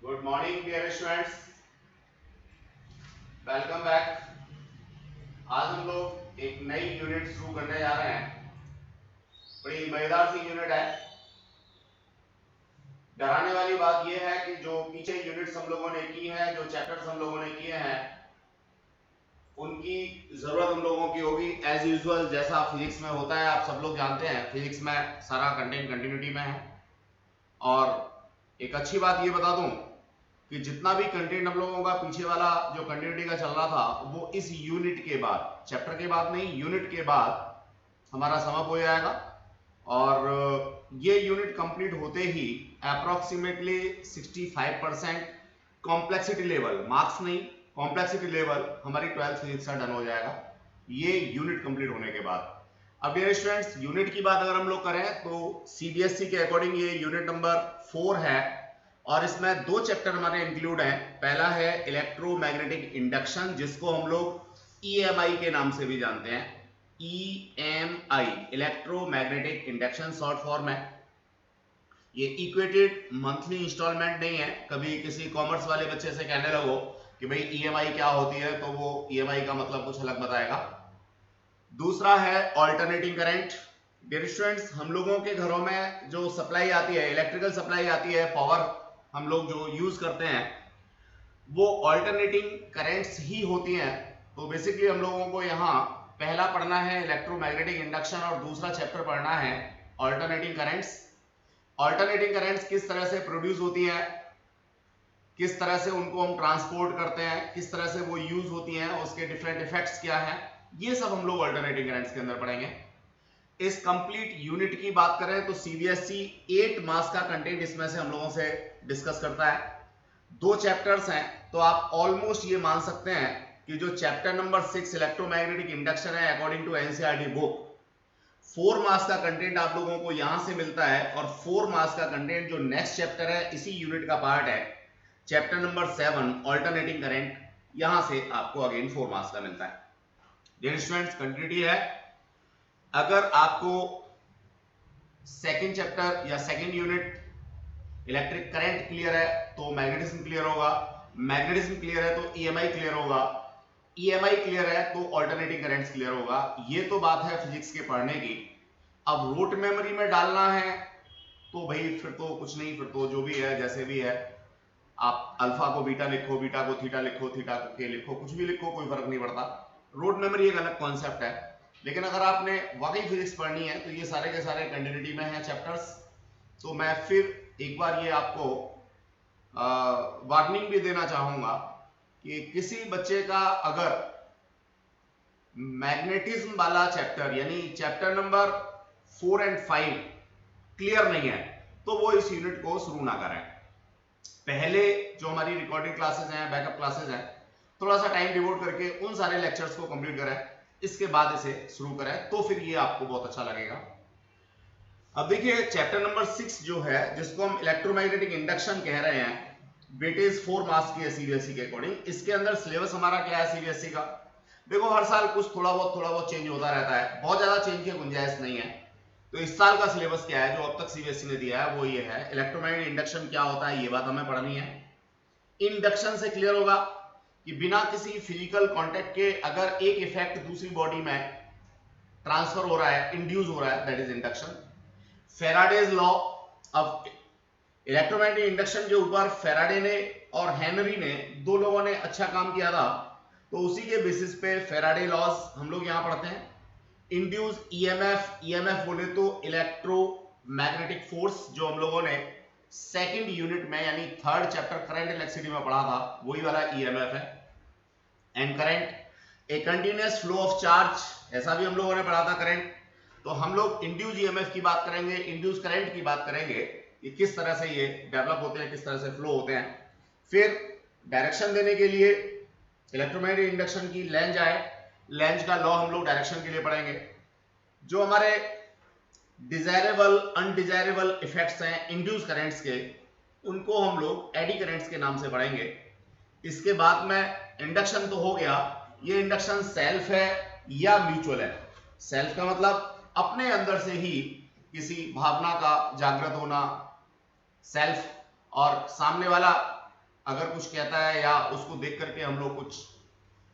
Good morning dear students, welcome back. आज हम लोग एक नई यूनिट शुरू करने जा रहे हैं। बड़ी मजेदार सी यूनिट है। डराने वाली बात यह है कि जो पीछे यूनिट्स हम लोगों ने की है, जो चैप्टर्स हम लोगों ने किए हैं, उनकी जरूरत हम लोगों की होगी एज यूजुअल, जैसा फिजिक्स में होता है। आप सब लोग जानते हैं फिजिक्स में सारा कंटेंट कंटिन्यूटी में है। और एक अच्छी बात ये बता दूं कि जितना भी कंटेंट हम लोगों का पीछे वाला जो कंटिन्यूटी का चल रहा था, वो इस यूनिट के बाद, चैप्टर के बाद नहीं, यूनिट के बाद हमारा समाप्त हो जाएगा। और ये यूनिट कंप्लीट होते ही अप्रोक्सीमेटली 65% कॉम्प्लेक्सिटी लेवल, मार्क्स नहीं, कॉम्प्लेक्सिटी लेवल हमारी 12th फिजिक्स का डन हो जाएगा ये यूनिट कंप्लीट होने के बाद। अब डियर स्टूडेंट्स, यूनिट की बात अगर हम लोग करें तो सीबीएसई के अकॉर्डिंग ये यूनिट नंबर 4 है और इसमें दो चैप्टर हमारे इंक्लूड हैं। पहला है इलेक्ट्रोमैग्नेटिक इंडक्शन, जिसको हम लोग ईएमआई के नाम से भी जानते हैं। EMI, electromagnetic induction short form है। ये इक्वेटेड मंथली इंस्टॉलमेंट नहीं है। कभी किसी कॉमर्स वाले बच्चे से कहने लगो कि भाई ईएमआई क्या होती है, तो वो ईएमआई का मतलब कुछ अलग बताएगा। दूसरा है ऑल्टरनेटिंग करंट। डियर स्टूडेंट्स, हम लोगों के घरों में जो सप्लाई आती है, इलेक्ट्रिकल सप्लाई आती है, पावर हम लोग जो यूज करते हैं, वो ऑल्टरनेटिंग करंट्स ही होती हैं। तो बेसिकली हम लोगों को यहाँ पहला पढ़ना है इलेक्ट्रोमैग्नेटिक इंडक्शन और दूसरा चैप्टर पढ़ना है ऑल्टरनेटिंग करंट्स। ऑल्टरनेटिंग करंट्स किस तरह से प्रोड्यूस होती हैं, किस तरह से उनको हम ट्रांसपोर्ट करते हैं, किस तरह से वो यूज होती हैं, उसके डिफरेंट इफेक्ट्स क्या हैं, ये सब हम लोग ऑल्टरनेटिंग करंट्स के अंदर पढ़ेंगे। इस कंप्लीट यूनिट की बात करें तो सीबीएसई 8 मार्क्स का कंटेंट इसमें से हम लोगों से डिस्कस करता है। दो चैप्टर्स हैं, तो आप ऑलमोस्ट ये मान सकते हैं कि जो चैप्टर नंबर 6 इलेक्ट्रोमैग्नेटिक इंडक्शन है, according to NCERT book, 4 marks का कंटेंट आप लोगों को यहां से मिलता है। और 4 मार्क्स का कंटेंट जो नेक्स्ट चैप्टर है, इसी यूनिट का पार्ट है, चैप्टर नंबर 7 ऑल्टरनेटिंग करंट, यहां से आपको अगेन 4 मार्क्स का मिलता है। डियर स्टूडेंट्स, कंटिन्यूटी है। अगर आपको सेकंड चैप्टर या second unit electric current clear है तो मैग्नेटिज्म क्लियर होगा, मैग्नेटिज्म क्लियर है तो ईएमआई क्लियर होगा, ईएमआई क्लियर है तो ऑल्टरनेटिंग करंट्स क्लियर होगा। ये तो बात है फिजिक्स के पढ़ने की। अब रूट मेमोरी में डालना है तो भाई फिर तो कुछ नहीं, फिर तो जो भी है जैसे भी है, आप अल्फा को बीटा लिखो, बीटा को थीटा लिखो, थीटा को के लिखो, कुछ भी लिखो, कोई फर्क नहीं पड़ता। रूट मेमोरी एक अलग कॉन्सेप्ट है। लेकिन अगर आपने वाकई फिजिक्स पढ़नी है तो ये सारे के सारे कंटिन्यूटी में है चैप्टर्स। तो मैं फिर एक बार ये आपको वार्निंग भी देना चाहूंगा कि किसी बच्चे का अगर मैग्नेटिज्म वाला चैप्टर यानी चैप्टर नंबर 4 एंड 5 क्लियर नहीं है तो वो इस यूनिट को शुरू ना करें। पहले जो हमारी रिकॉर्डिंग क्लासेस हैं, बैकअप क्लासेस हैं, थोड़ा सा टाइम डिवोट करके उन सारे लेक्चर्स को कंप्लीट करें, इसके बाद इसे शुरू करें, तो फिर ये आपको बहुत अच्छा लगेगा। अब देखिए चैप्टर नंबर 6 जो है, जिसको हम इलेक्ट्रोमैग्नेटिक इंडक्शन कह रहे हैं, वेटेज 4 मार्क्स की है सीबीएसई के अकॉर्डिंग। इसके अंदर सिलेबस हमारा क्या है सीबीएसई का, देखो हर साल कुछ थोड़ा बहुत चेंज होता रहता है, बहुत ज्यादा चेंज की गुंजाइश नहीं है। तो इस साल का सिलेबस क्या है जो अब तक सीबीएसई ने दिया है, वो ये है इलेक्ट्रोमैग्नेटिक इंडक्शन क्या होता है, ये बात हमें पढ़नी है। इंडक्शन से क्लियर होगा कि बिना किसी फिजिकल कांटेक्ट के अगर एक इफेक्ट दूसरी बॉडी में ट्रांसफर हो रहा है, इंड्यूस हो रहा है, that is induction. Faraday's law. अब इलेक्ट्रोमैग्नेटिक इंडक्शन के ऊपर फेराडे ने और हेनरी ने, दो लोगों ने अच्छा काम किया था, तो उसी के बेसिस पे फेराडे लॉज हम लोग यहां पढ़ते हैं। इंड्यूस ईएमएफ, ईएमएफ बोले तो इलेक्ट्रोमैग्नेटिक फोर्स, जो हम लोगों ने सेकंड यूनिट में यानी थर्ड चैप्टर करंट इलेक्ट्रिसिटी में पढ़ा था, वही वाला ईएमएफ है। And current A continuous flow of charge, ऐसा भी हम लोगों ने पढ़ा था करंट। तो हम लोग इंड्यूस ईएमएफ की बात करेंगे, इंड्यूस करंट की बात करेंगे, कि किस तरह से ये डेवलप होते हैं, किस तरह से फ्लो होते हैं। फिर डायरेक्शन देने के लिए इलेक्ट्रोमैग्नेटिक इंडक्शन की लेंज आए, लेंज का लॉ हम लोग डायरेक्शन के लिए पढ़ेंगे। जो हमारे डिजायरेबल अनडिजायरेबल इफेक्ट्स हैं इंड्यूस करंट्स के, उनको हम लोग एडी करंट्स के नाम से पढ़ेंगे। इसके बाद में इंडक्शन तो हो गया, ये इंडक्शन सेल्फ है या म्यूचुअल है। सेल्फ का मतलब अपने अंदर से ही किसी भावना का जागृत होना, सेल्फ, और सामने वाला अगर कुछ कहता है या उसको देख करके हम लोग कुछ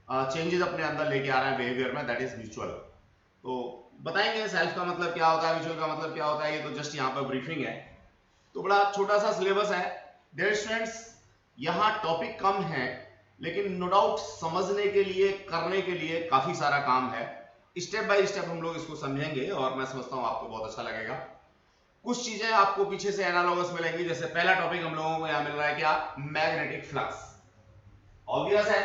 चेंजेस अपने अंदर लेके आ रहे हैं बिहेवियर में, दैट इज म्यूचुअल। तो बताएंगे सेल्फ का मतलब क्या होता है, म्यूचुअल का मतलब क्या होता है, ये तो जस्ट यहाँ पर ब्रीफिंग है, तो बड़ा छोटा सा सिलेबस है। डियर स्टूडेंट्स, यहाँ टॉपिक कम है लेकिन नो डाउट समझने के लिए, करने के लिए काफी सारा काम है। स्टेप बाय स्टेप हम लोग इसको समझेंगे और मैं समझता हूँ आपको बहुत अच्छा लगेगा। कुछ चीजें आपको पीछे से एनालॉगस मिलेंगी, जैसे पहला टॉपिक हम लोगों को यहाँ मिल रहा है क्या, मैग्नेटिक फ्लक्स। ऑब्वियस है,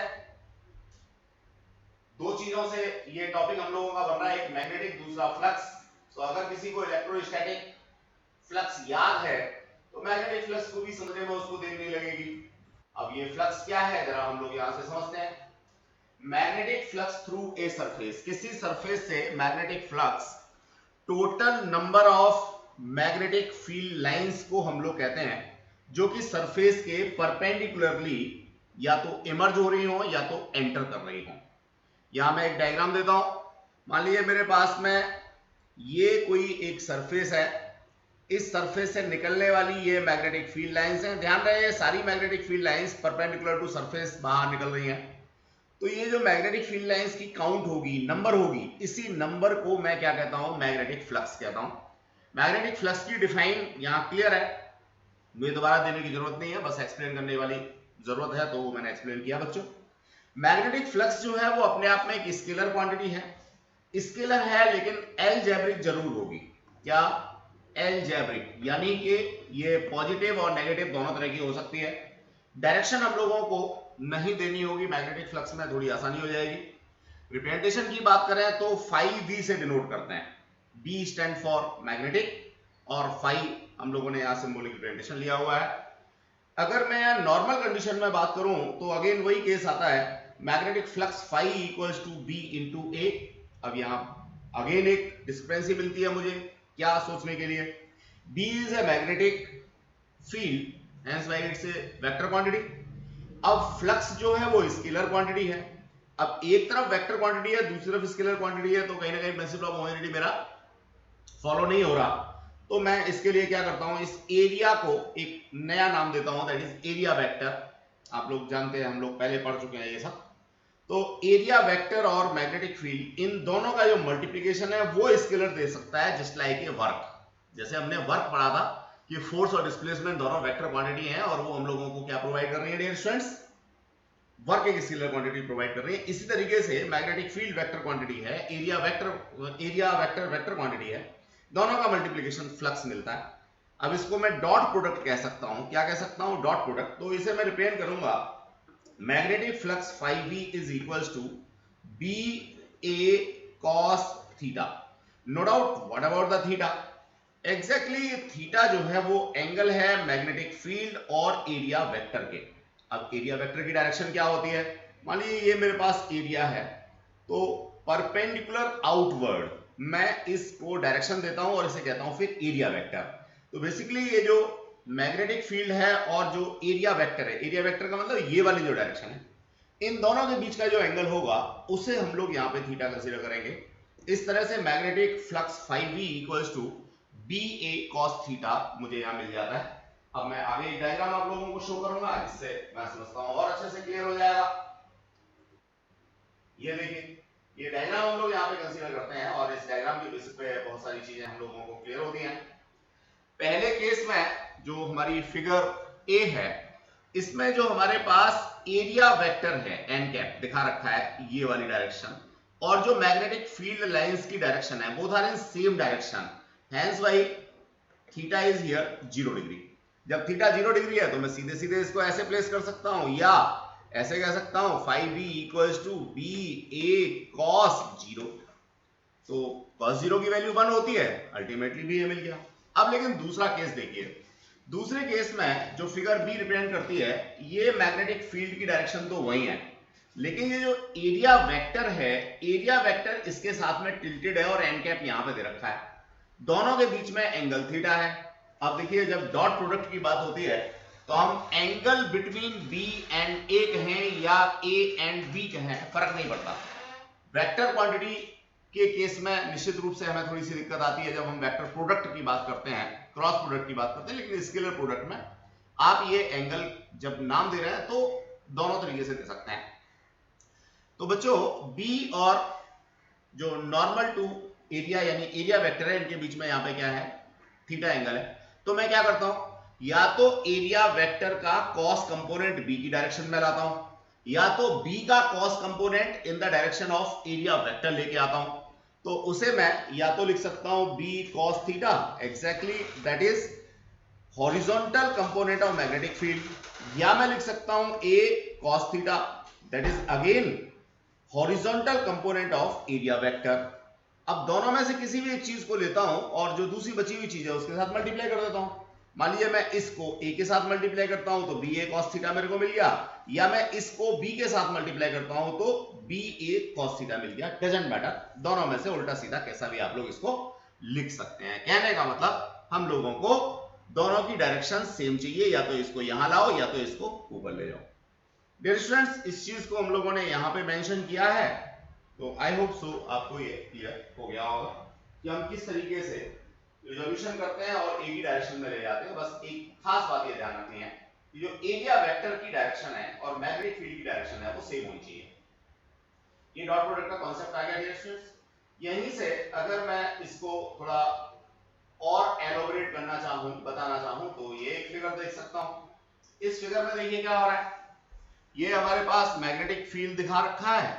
दो चीजों से ये टॉपिक हम लोगों का बन रहा है, एक मैग्नेटिक दूसरा फ्लक्स। तो अगर किसी को इलेक्ट्रोस्टैटिक फ्लक्स याद है तो मैग्नेटिक फ्लक्स को भी समझने में उसको देर नहीं लगेगी। अब ये फ्लक्स क्या है जरा हम लोग यहां से समझते हैं। Magnetic flux through a surface, किसी सरफेस से magnetic flux, total number of magnetic field lines को हम लोग कहते हैं जो कि सरफेस के परपेंडिकुलरली या तो इमर्ज हो रही हो या तो एंटर कर रही हो। यहां मैं एक डायग्राम देता हूं। मान लीजिए मेरे पास में ये कोई एक सरफेस है, इस सरफेस से निकलने वाली ये मैग्नेटिक फील्ड लाइंस हैं। ध्यान रहे ये सारी magnetic field lines perpendicular to surface बाहर निकल रही हैं। तो ये जो मैग्नेटिक फील्ड लाइंस की काउंट होगी, नंबर होगी, इसी नंबर को मैं क्या कहता हूं, मैग्नेटिक फ्लक्स कहता हूं। मैग्नेटिक फ्लक्स की डिफाइन यहां क्लियर है, मुझे दोबारा देने की जरूरत नहीं है, बस एक्सप्लेन करने वाली जरूरत है तो वो मैंने एक्सप्लेन किया बच्चों। मैग्नेटिक फ्लक्स जो है वो अपने आप में एक स्केलर क्वांटिटी है, स्केलर है लेकिन एलजेब्रिक जरूर होगी। क्या, एलजेब्रिक, यानी कि ये पॉजिटिव और नेगेटिव दोनों तरह की हो सकती है। डायरेक्शन हम लोगों को नहीं देनी होगी, मैग्नेटिक फ्लक्स में थोड़ी आसानी हो जाएगी। रिप्रेजेंटेशन की बात करें तो फाई वी से डिनोट करते हैं, बी स्टैंड फॉर मैग्नेटिक और फाई हम लोगों ने यहां सिंबॉलिक रिप्रेजेंटेशन लिया हुआ है। अगर मैं नॉर्मल कंडीशन में बात करूं तो अगेन वही केस आता है, magnetic flux phi equals to B into A. अब यहां अगेन एक डिस्क्रिपेंसी मिलती है मुझे क्या सोचने के लिए, B is a magnetic field hence bye it's a vector quantity. अब फ्लक्स जो है वो स्केलर क्वांटिटी है। अब एक तरफ वेक्टर क्वांटिटी है, दूसरी तरफ स्केलर क्वांटिटी है, तो कहीं ना कहीं प्रिंसिपल ऑफ होमोजेनिटी मेरा फॉलो नहीं हो रहा। तो मैं इसके लिए क्या करता हूं, इस एरिया को एक नया नाम देता हूं, दैट इज एरिया वेक्टर। आप लोग जानते हैं, हम लोग पहले पढ़ चुके हैं ये सब। तो एरिया वेक्टर और मैग्नेटिक फील्ड, इन दोनों का जो मल्टीप्लिकेशन है वो स्केलर दे सकता है, जस्ट लाइक ए वर्क। जैसे हमने वर्क पढ़ा था कि फोर्स और डिस्प्लेसमेंट दोनों वेक्टर क्वांटिटी हैं और वो हम लोगों को क्या प्रोवाइड कर रही है डियर स्टूडेंट्स, वर्क एक स्केलर क्वांटिटी प्रोवाइड कर रही है। इसी तरीके से मैग्नेटिक फील्ड वेक्टर क्वांटिटी है, एरिया वेक्टर वेक्टर क्वांटिटी है, दोनों का मल्टीप्लिकेशन फ्लक्स मिलता है। अब इसको मैं डॉट प्रोडक्ट कह सकता हूं, क्या कह सकता हूं, डॉट प्रोडक्ट। तो इसे मैं रिप्रेजेंट करूंगा, magnetic flux phi v is equals to b a cos theta। No doubt, what about the theta, exactly theta जो है वो एंगल है मैग्नेटिक फील्ड और एरिया वेक्टर के। अब एरिया वेक्टर की डायरेक्शन क्या होती है, मान लीजिए ये मेरे पास एरिया है, तो परपेंडिकुलर आउटवर्ड मैं इसको डायरेक्शन देता हूं और इसे कहता हूं फिर एरिया वेक्टर। तो बेसिकली ये जो मैग्नेटिक फील्ड है और जो एरिया वेक्टर है, एरिया वेक्टर का मतलब ये वाली जो डायरेक्शन है, इन दोनों के बीच का जो एंगल होगा उसे हम लोग यहाँ पे थीटा कंसीडर करेंगे। इस तरह से magnetic flux phi v equals to B A cos theta मुझे यहाँ मिल जाता है। अब मैं आगे एक डायग्राम आप लोगों को शो करूंगा जिससे मैं समझता हूँ और अच्छे से क्लियर हो जाएगा। ये देखिए, ये डायग्राम हम लोग यहाँ पे कंसीडर करते हैं और इस डायग्राम की बेसिस पे बहुत सारी चीजें हम लोगों को क्लियर होती हैं। पहले केस में जो हमारी फिगर ए है, इसमें जो हमारे पास एरिया वेक्टर है एन कैप दिखा रखा है, ये वाली डायरेक्शन, और जो मैग्नेटिक फील्ड लाइंस की डायरेक्शन है, both are in same direction, hence why theta is here 0 degree. जब थीटा 0 डिग्री है तो मैं सीधे सीधे इसको ऐसे प्लेस कर सकता हूं या ऐसे कह सकता हूं phi v equals to B A cos 0। तो cos 0 की वैल्यू 1 होती है, अल्टीमेटली भी ये मिल गया। अब लेकिन दूसरा केस देखिए, दूसरे केस में जो फिगर बी रिप्रेजेंट करती है, ये मैग्नेटिक फील्ड की डायरेक्शन तो वही है, लेकिन ये जो एरिया वेक्टर है, एरिया वेक्टर इसके साथ में टिल्टेड है और एन कैप यहां पे दे रखा है, दोनों के बीच में एंगल थीटा है। अब देखिए, जब डॉट प्रोडक्ट की बात होती है तो हम एंगल बिटवीन बी एंड ए कहें या ए एंड बी कहें, फर्क नहीं पड़ता। वेक्टर क्वांटिटी के केस में निश्चित रूप से हमें थोड़ी सी दिक्कत आती है जब हम वेक्टर प्रोडक्ट की बात करते हैं, क्रॉस प्रोडक्ट की बात करते हैं, लेकिन स्केलर प्रोडक्ट में आप ये एंगल जब नाम दे रहे हैं तो दोनों तरीके से दे सकते हैं। तो बच्चों बी और जो नॉर्मल टू एरिया यानी एरिया वेक्टर है, इनके बीच में यहां पे क्या है, थीटा एंगल है। तो मैं क्या करता हूं, या तो एरिया वेक्टर का कॉस कंपोनेंट बी की डायरेक्शन में लाता हूं, या तो बी का cos component in the direction of area vector लेके आता हूं। तो उसे मैं या तो लिख सकता हूं B cos theta, exactly that is horizontal component of magnetic field, या मैं लिख सकता हूं A cos theta that is again horizontal component of area vector. अब दोनों में से किसी भी एक चीज को लेता हूं और जो दूसरी बची हुई चीज है उसके साथ मल्टीप्लाई कर देता हूं। मान लीजिए मैं इसको a के साथ मल्टीप्लाई करता हूं तो बी ए कॉस थीटा मेरे को मिल गया, या मैं इसको b के साथ मल्टीप्लाई करता हूं तो बी ए कॉस थीटा मिल गया। डजंट मैटर, दोनों में से उल्टा सीधा कैसा भी आप लोग इसको लिख सकते हैं। कहने का मतलब हम लोगों को दोनों की डायरेक्शन सेम चाहिए, या तो इसको यहां लाओ या तो इसको ऊपर ले जाओ। डियर स्टूडेंट्स, इस चीज को हम लोगों ने यहां पे मेंशन किया है, तो आई होप सो आपको ये क्लियर हो गया होगा कि हम किस तरीके से रिजोल्यूशन करते हैं और ए की डायरेक्शन में ले जाते हैं। बस एक खास बात ये ध्यान रखनी है कि जो एरिया वेक्टर की डायरेक्शन है और मैग्नेटिक फील्ड की डायरेक्शन है वो सेम होनी चाहिए। ये डॉट प्रोडक्ट का कांसेप्ट आ गया डियर स्टूडेंट्स। यहीं से अगर मैं इसको थोड़ा और एलोबरेट करना चाहूं, बताना चाहूं, तो ये एक फिगर देख सकता हूं। इस फिगर में देखिए क्या हो रहा है, ये हमारे पास मैग्नेटिक फील्ड दिखा रखा है,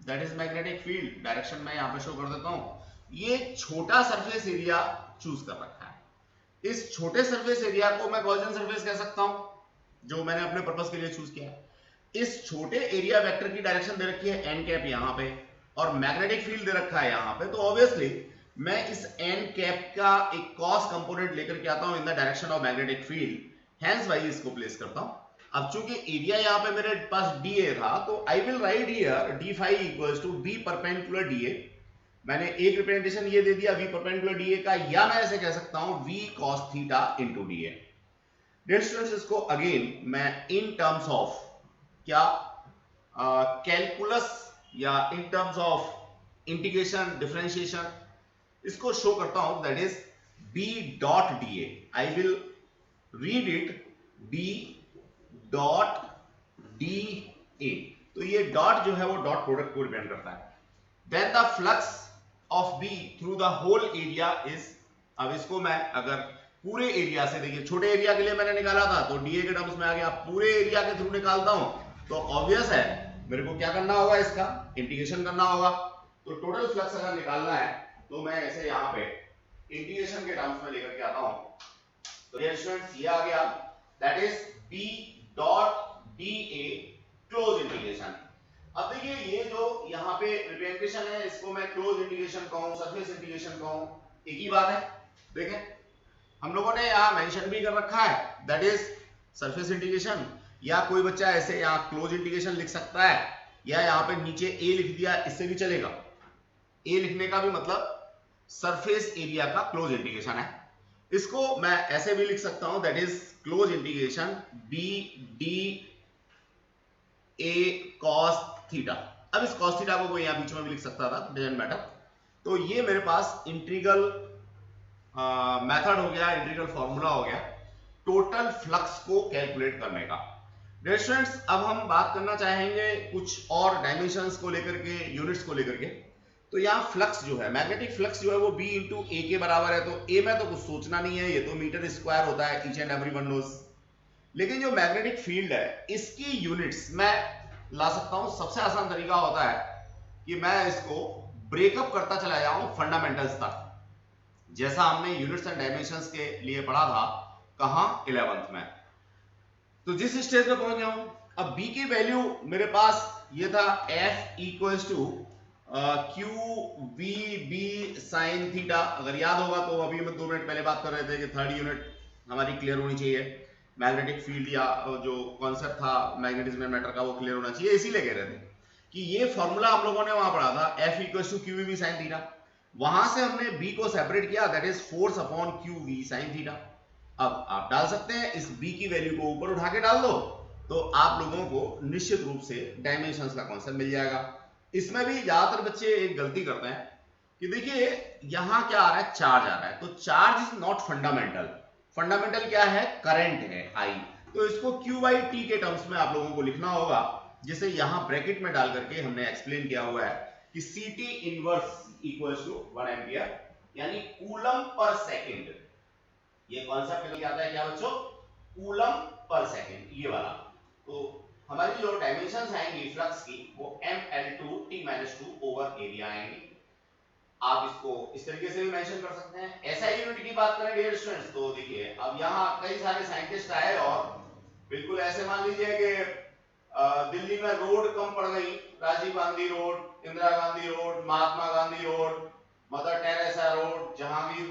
that is magnetic field. Direction मैं यहां पे शो कर देता हूं। ये छोटा सरफेस एरिया चूज कर रखा है। इस छोटे सरफेस एरिया को मैं गॉसियन सरफेस कह सकता हूं, जो मैंने अपने पर्पस के लिए चूज किया है। इस छोटे एरिया वेक्टर की डायरेक्शन दे रखी है एन कैप यहां पे, और मैग्नेटिक फील्ड दे रखा है यहां पे, तो ऑब्वियसली मैं इस एन कैप का एक कॉस कंपोनेंट लेकर के आता हूं in the direction of magnetic field, hence भाई इसको प्लेस करता हूं। अब चूंकि एरिया यहां पे मेरे पास डीए था, तो I will write here d phi equals to B perpendicular DA. मैंने एक रिप्रेजेंटेशन ये दे दिया वी परपेंडिकुलर डीए का, या मैं ऐसे कह सकता हूं V cos theta into DA. Dear students, इसको अगेन मैं इन टर्म्स ऑफ क्या कैलकुलस या in terms of integration differentiation इसको शो करता हूं, that is B dot DA. I will read it B dot D A. तो ये dot जो है वो डॉट प्रोडक्ट को रिप्रेजेंट करता है। Then the flux of B through the whole area is, अब इसको मैं अगर पूरे एरिया से, देखिए छोटे एरिया के लिए मैंने निकाला था तो डीए के टर्म्स में आ गया, पूरे एरिया के थ्रू निकालता हूं तो ऑब्वियस है मेरे को क्या करना होगा, इसका इंटीग्रेशन करना होगा। तो टोटल फ्लक्स अगर निकालना है तो मैं ऐसे यहां पे इंटीग्रेशन के टर्म्स में लेकर के आता हूं। तो ये स्टूडेंट्स ये आ गया, that is B dot D A close integration. अब देखिए ये जो यहाँ पे रिप्रेजेंटेशन है इसको मैं क्लोज इंटीग्रेशन कहूं, सरफेस इंटीग्रेशन कहूं, एक ही बात है। देखें हम लोगों ने यहाँ मेंशन भी कर रखा है दैट इज सरफेस इंटीग्रेशन, या कोई बच्चा ऐसे यहाँ क्लोज इंटीग्रेशन लिख सकता है, या यहाँ पे नीचे ए लिख दिया, इससे भी चलेगा। ए लिखने का भी मतलब सरफेस एरिया का क्लोज इंटीग्रेशन है। इसको मैं ऐसे भी लिख सकता हूं that is close integration B D A cos theta. अब इस कॉस थीटा को कोई यहां बीच में भी लिख सकता था, डजंट मैटर। तो ये मेरे पास इंटीग्रल मेथड हो गया, इंटीग्रल फॉर्मूला हो गया टोटल फ्लक्स को कैलकुलेट करने का। डियर स्टूडेंट्स, अब हम बात करना चाहेंगे कुछ और डायमेंशंस को लेकर के, यूनिट्स को लेकर के। तो यहाँ फ्लक्स जो है, मैग्नेटिक फ्लक्स जो है वो बी इंटू ए के बराबर है। तो ए में तो कुछ सोचना नहीं है, ये तो मीटर स्क्वायर होता है, ईच एंड एवरीवन नोस। लेकिन जो मैग्नेटिक फील्ड है इसकी यूनिट्स मैं ला सकता हूं। सबसे आसान तरीका होता है कि मैं इसको ब्रेकअप करता चला जाऊं फंडामेंटल्स तक, जैसा हमने यूनिट्स एंड डायमेंशंस के लिए पढ़ा था, कहां 11th में। तो जिस स्टेज पे पहुंच जाऊं, अब b की वैल्यू मेरे पास ये था f equals to Q V B sine theta. अगर याद होगा तो अभी हम 2 मिनट पहले बात कर रहे थे कि थर्ड यूनिट हमारी क्लियर होनी चाहिए, मैग्नेटिक फील्ड या जो कॉन्सेप्ट था मैग्नेटिज्म एंड मैटर का वो क्लियर होना चाहिए, इसीलिए कह रहे थे कि ये फॉर्मूला हम लोगों ने वहां पढ़ा था f equals to Q V B sine theta. वहां से हमने b को सेपरेट किया, that is force upon Q V sine theta. अब आप डाल सकते हैं इस b की वैल्यू को ऊपर उठा के डाल दो, तो आप लोगों को निश्चित रूप से डायमेंशंस का कॉन्सेप्ट मिल जाएगा। इसमें भी ज्यादातर बच्चे एक गलती करते हैं कि देखिए यहां क्या आ रहा है, चार्ज आ रहा है। तो charge is not fundamental. Fundamental क्या है, करंट है आई। तो इसको Q बाई टी के टर्म्स में आप लोगों को लिखना होगा, जिसे यहां ब्रैकेट में डाल करके हमने एक्सप्लेन किया हुआ है कि CT inverse equals to 1 ampere यानी कूलम पर सेकंड। ये कॉन्सेप्ट निकल के आता है क्या बच्चों, कूलम पर सेकंड, ये वाला। तो हमारी जो डायमेंशंस आएंगी फ्लक्स की वो mL2T-2 ओवर एरिया आएंगी। आप इसको इस तरीके से भी मेंशन कर सकते हैं। एसआई यूनिट की बात करें डियर स्टूडेंट्स, तो देखिए अब यहाँ कई सारे साइंटिस्ट आए और बिल्कुल ऐसे मान लीजिए कि दिल्ली में रोड कम पड़ गई, Rajiv Gandhi road, Indira Gandhi road, Mahatma Gandhi road, Mother Teresa road, Jahangir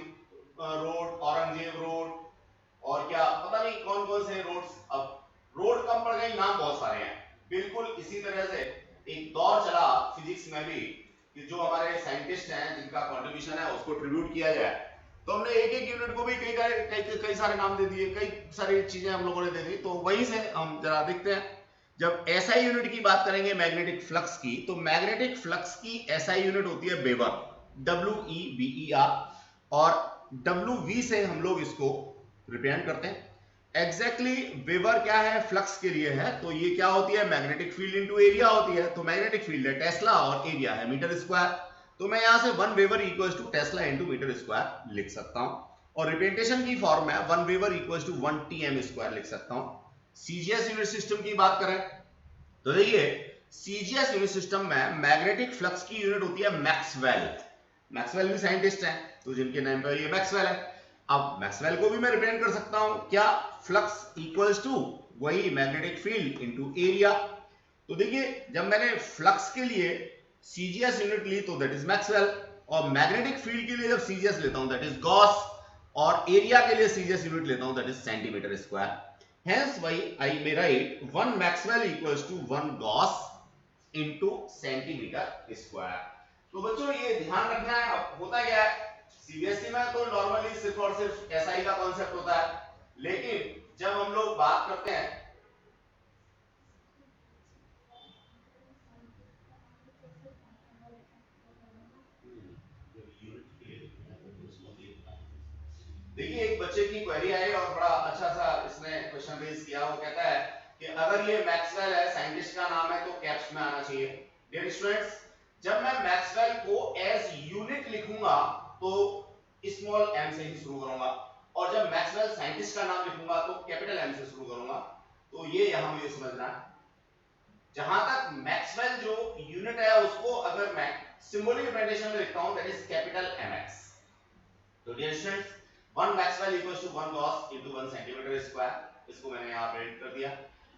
road, Aurangzeb road और क्या पता नहीं कौन कौन से रोड्स। अब रोड कम पड़ गई, नाम बहुत सारे हैं। बिल्कुल इसी तरह से एक दौर चला फिजिक्स में भी कि जो हमारे साइंटिस्ट हैं जिनका कंट्रीब्यूशन है उसको ट्रिब्यूट किया जाए, तो हमने एक एक यूनिट को भी कई सारे नाम दे दिए, कई सारी चीजें हम लोगों ने दे दी। तो वहीं से हम जरा देखते हैं, जब एसआई यूनिट की बात करेंगे मैग्नेटिक फ्लक्स की, तो मैग्नेटिक फ्लक्स की एसआई यूनिट होती है वेबर, WEBER, और WV से हम लोग इसको रिप्रेजेंट करते हैं। एग्जैक्टली वेबर क्या है, फ्लक्स के लिए है, तो ये क्या होती है, मैग्नेटिक फील्ड इनटू एरिया होती है। तो मैग्नेटिक फील्ड है टेस्ला और एरिया है मीटर स्क्वायर, तो मैं यहां से 1 weber equals to tesla into metre square लिख सकता हूं, और रिप्रेजेंटेशन की फॉर्म में 1 weber equals to 1 TM square लिख सकता हूं। सीजीएस यूनिट सिस्टम की बात करें तो देखिए सीजीएस यूनिट सिस्टम में मैग्नेटिक फ्लक्स की यूनिट होती है मैक्सवेल। मैक्सवेल भी साइंटिस्ट हैं, तो जिनके नाम पर ये मैक्सवेल है। अब मैक्सवेल को भी मैं रिप्रेजेंट कर सकता हूं क्या, फ्लक्स इक्वल्स टू वही मैग्नेटिक फील्ड इनटू एरिया। तो देखिए जब मैंने फ्लक्स के लिए सीजीएस यूनिट ली तो दैट इज मैक्सवेल, और मैग्नेटिक फील्ड के लिए जब सीजीएस लेता हूं दैट इज गॉस, और एरिया के लिए सीजीएस यूनिट लेता हूं that is centimetre square. Hence why I may write 1 Maxwell equals to 1 Gauss into centimeter square। तो बच्चों ये ध्यान रखना है। अब होता क्या है, सीबीएसई में तो नॉर्मली सिर्फ और सिर्फ एसआई का कॉन्सेप्ट होता है, लेकिन जब हम लोग बात करते हैं देखिए एक बच्चे की क्वेरी आई और बड़ा अच्छा सा इसने क्वेश्चन रेज किया। वो कहता है कि अगर ये मैक्सवेल है, साइंटिस्ट का नाम है, तो कैप्स में आना चाहिए। डियर स्टूडेंट्स, जब मैं मैक्सवेल को एज यूनिट लिखूंगा तो स्मॉल m से ही शुरू करूंगा, और जब मैक्सवेल साइंटिस्ट का नाम लिखूंगा तो कैपिटल M से शुरू करूंगा। तो ये यहां मुझे समझना है। जहां तक मैक्सवेल जो यूनिट है उसको अगर मैं सिंबॉलिक रिप्रेजेंटेशन में लिखता हूं दैट इज कैपिटल MX। तो dear students 1 maxwell equals to 1 gauss into 1 centimetre square, इसको मैंने यहां प्रिंट कर दिया।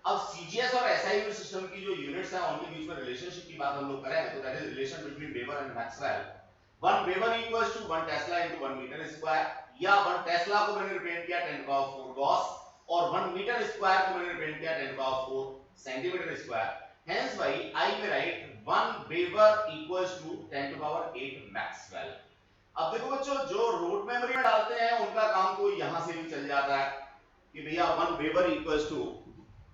अब सीजीएस और एसआई यूनिट सिस्टम की जो यूनिट्स हैं उनके बीच में रिलेशनशिप की बात हम लोग करें तो that is relation between weber and maxwell. 1 weber equals to 1 tesla into 1 metre square, या 1 टेस्ला को मैंने रिप्रेजेंट किया 10 पावर 4 गॉस, और 1 मीटर स्क्वायर को मैंने रिप्रेजेंट किया 10 power 4 centimetre square. Hence why I may write 1 Weber equals to 10 to power 8 Maxwell। अब देखो बच्चों, जो रूट मेमोरी में डालते हैं उनका काम तो यहां से भी चल जाता है कि भैया 1 weber equals to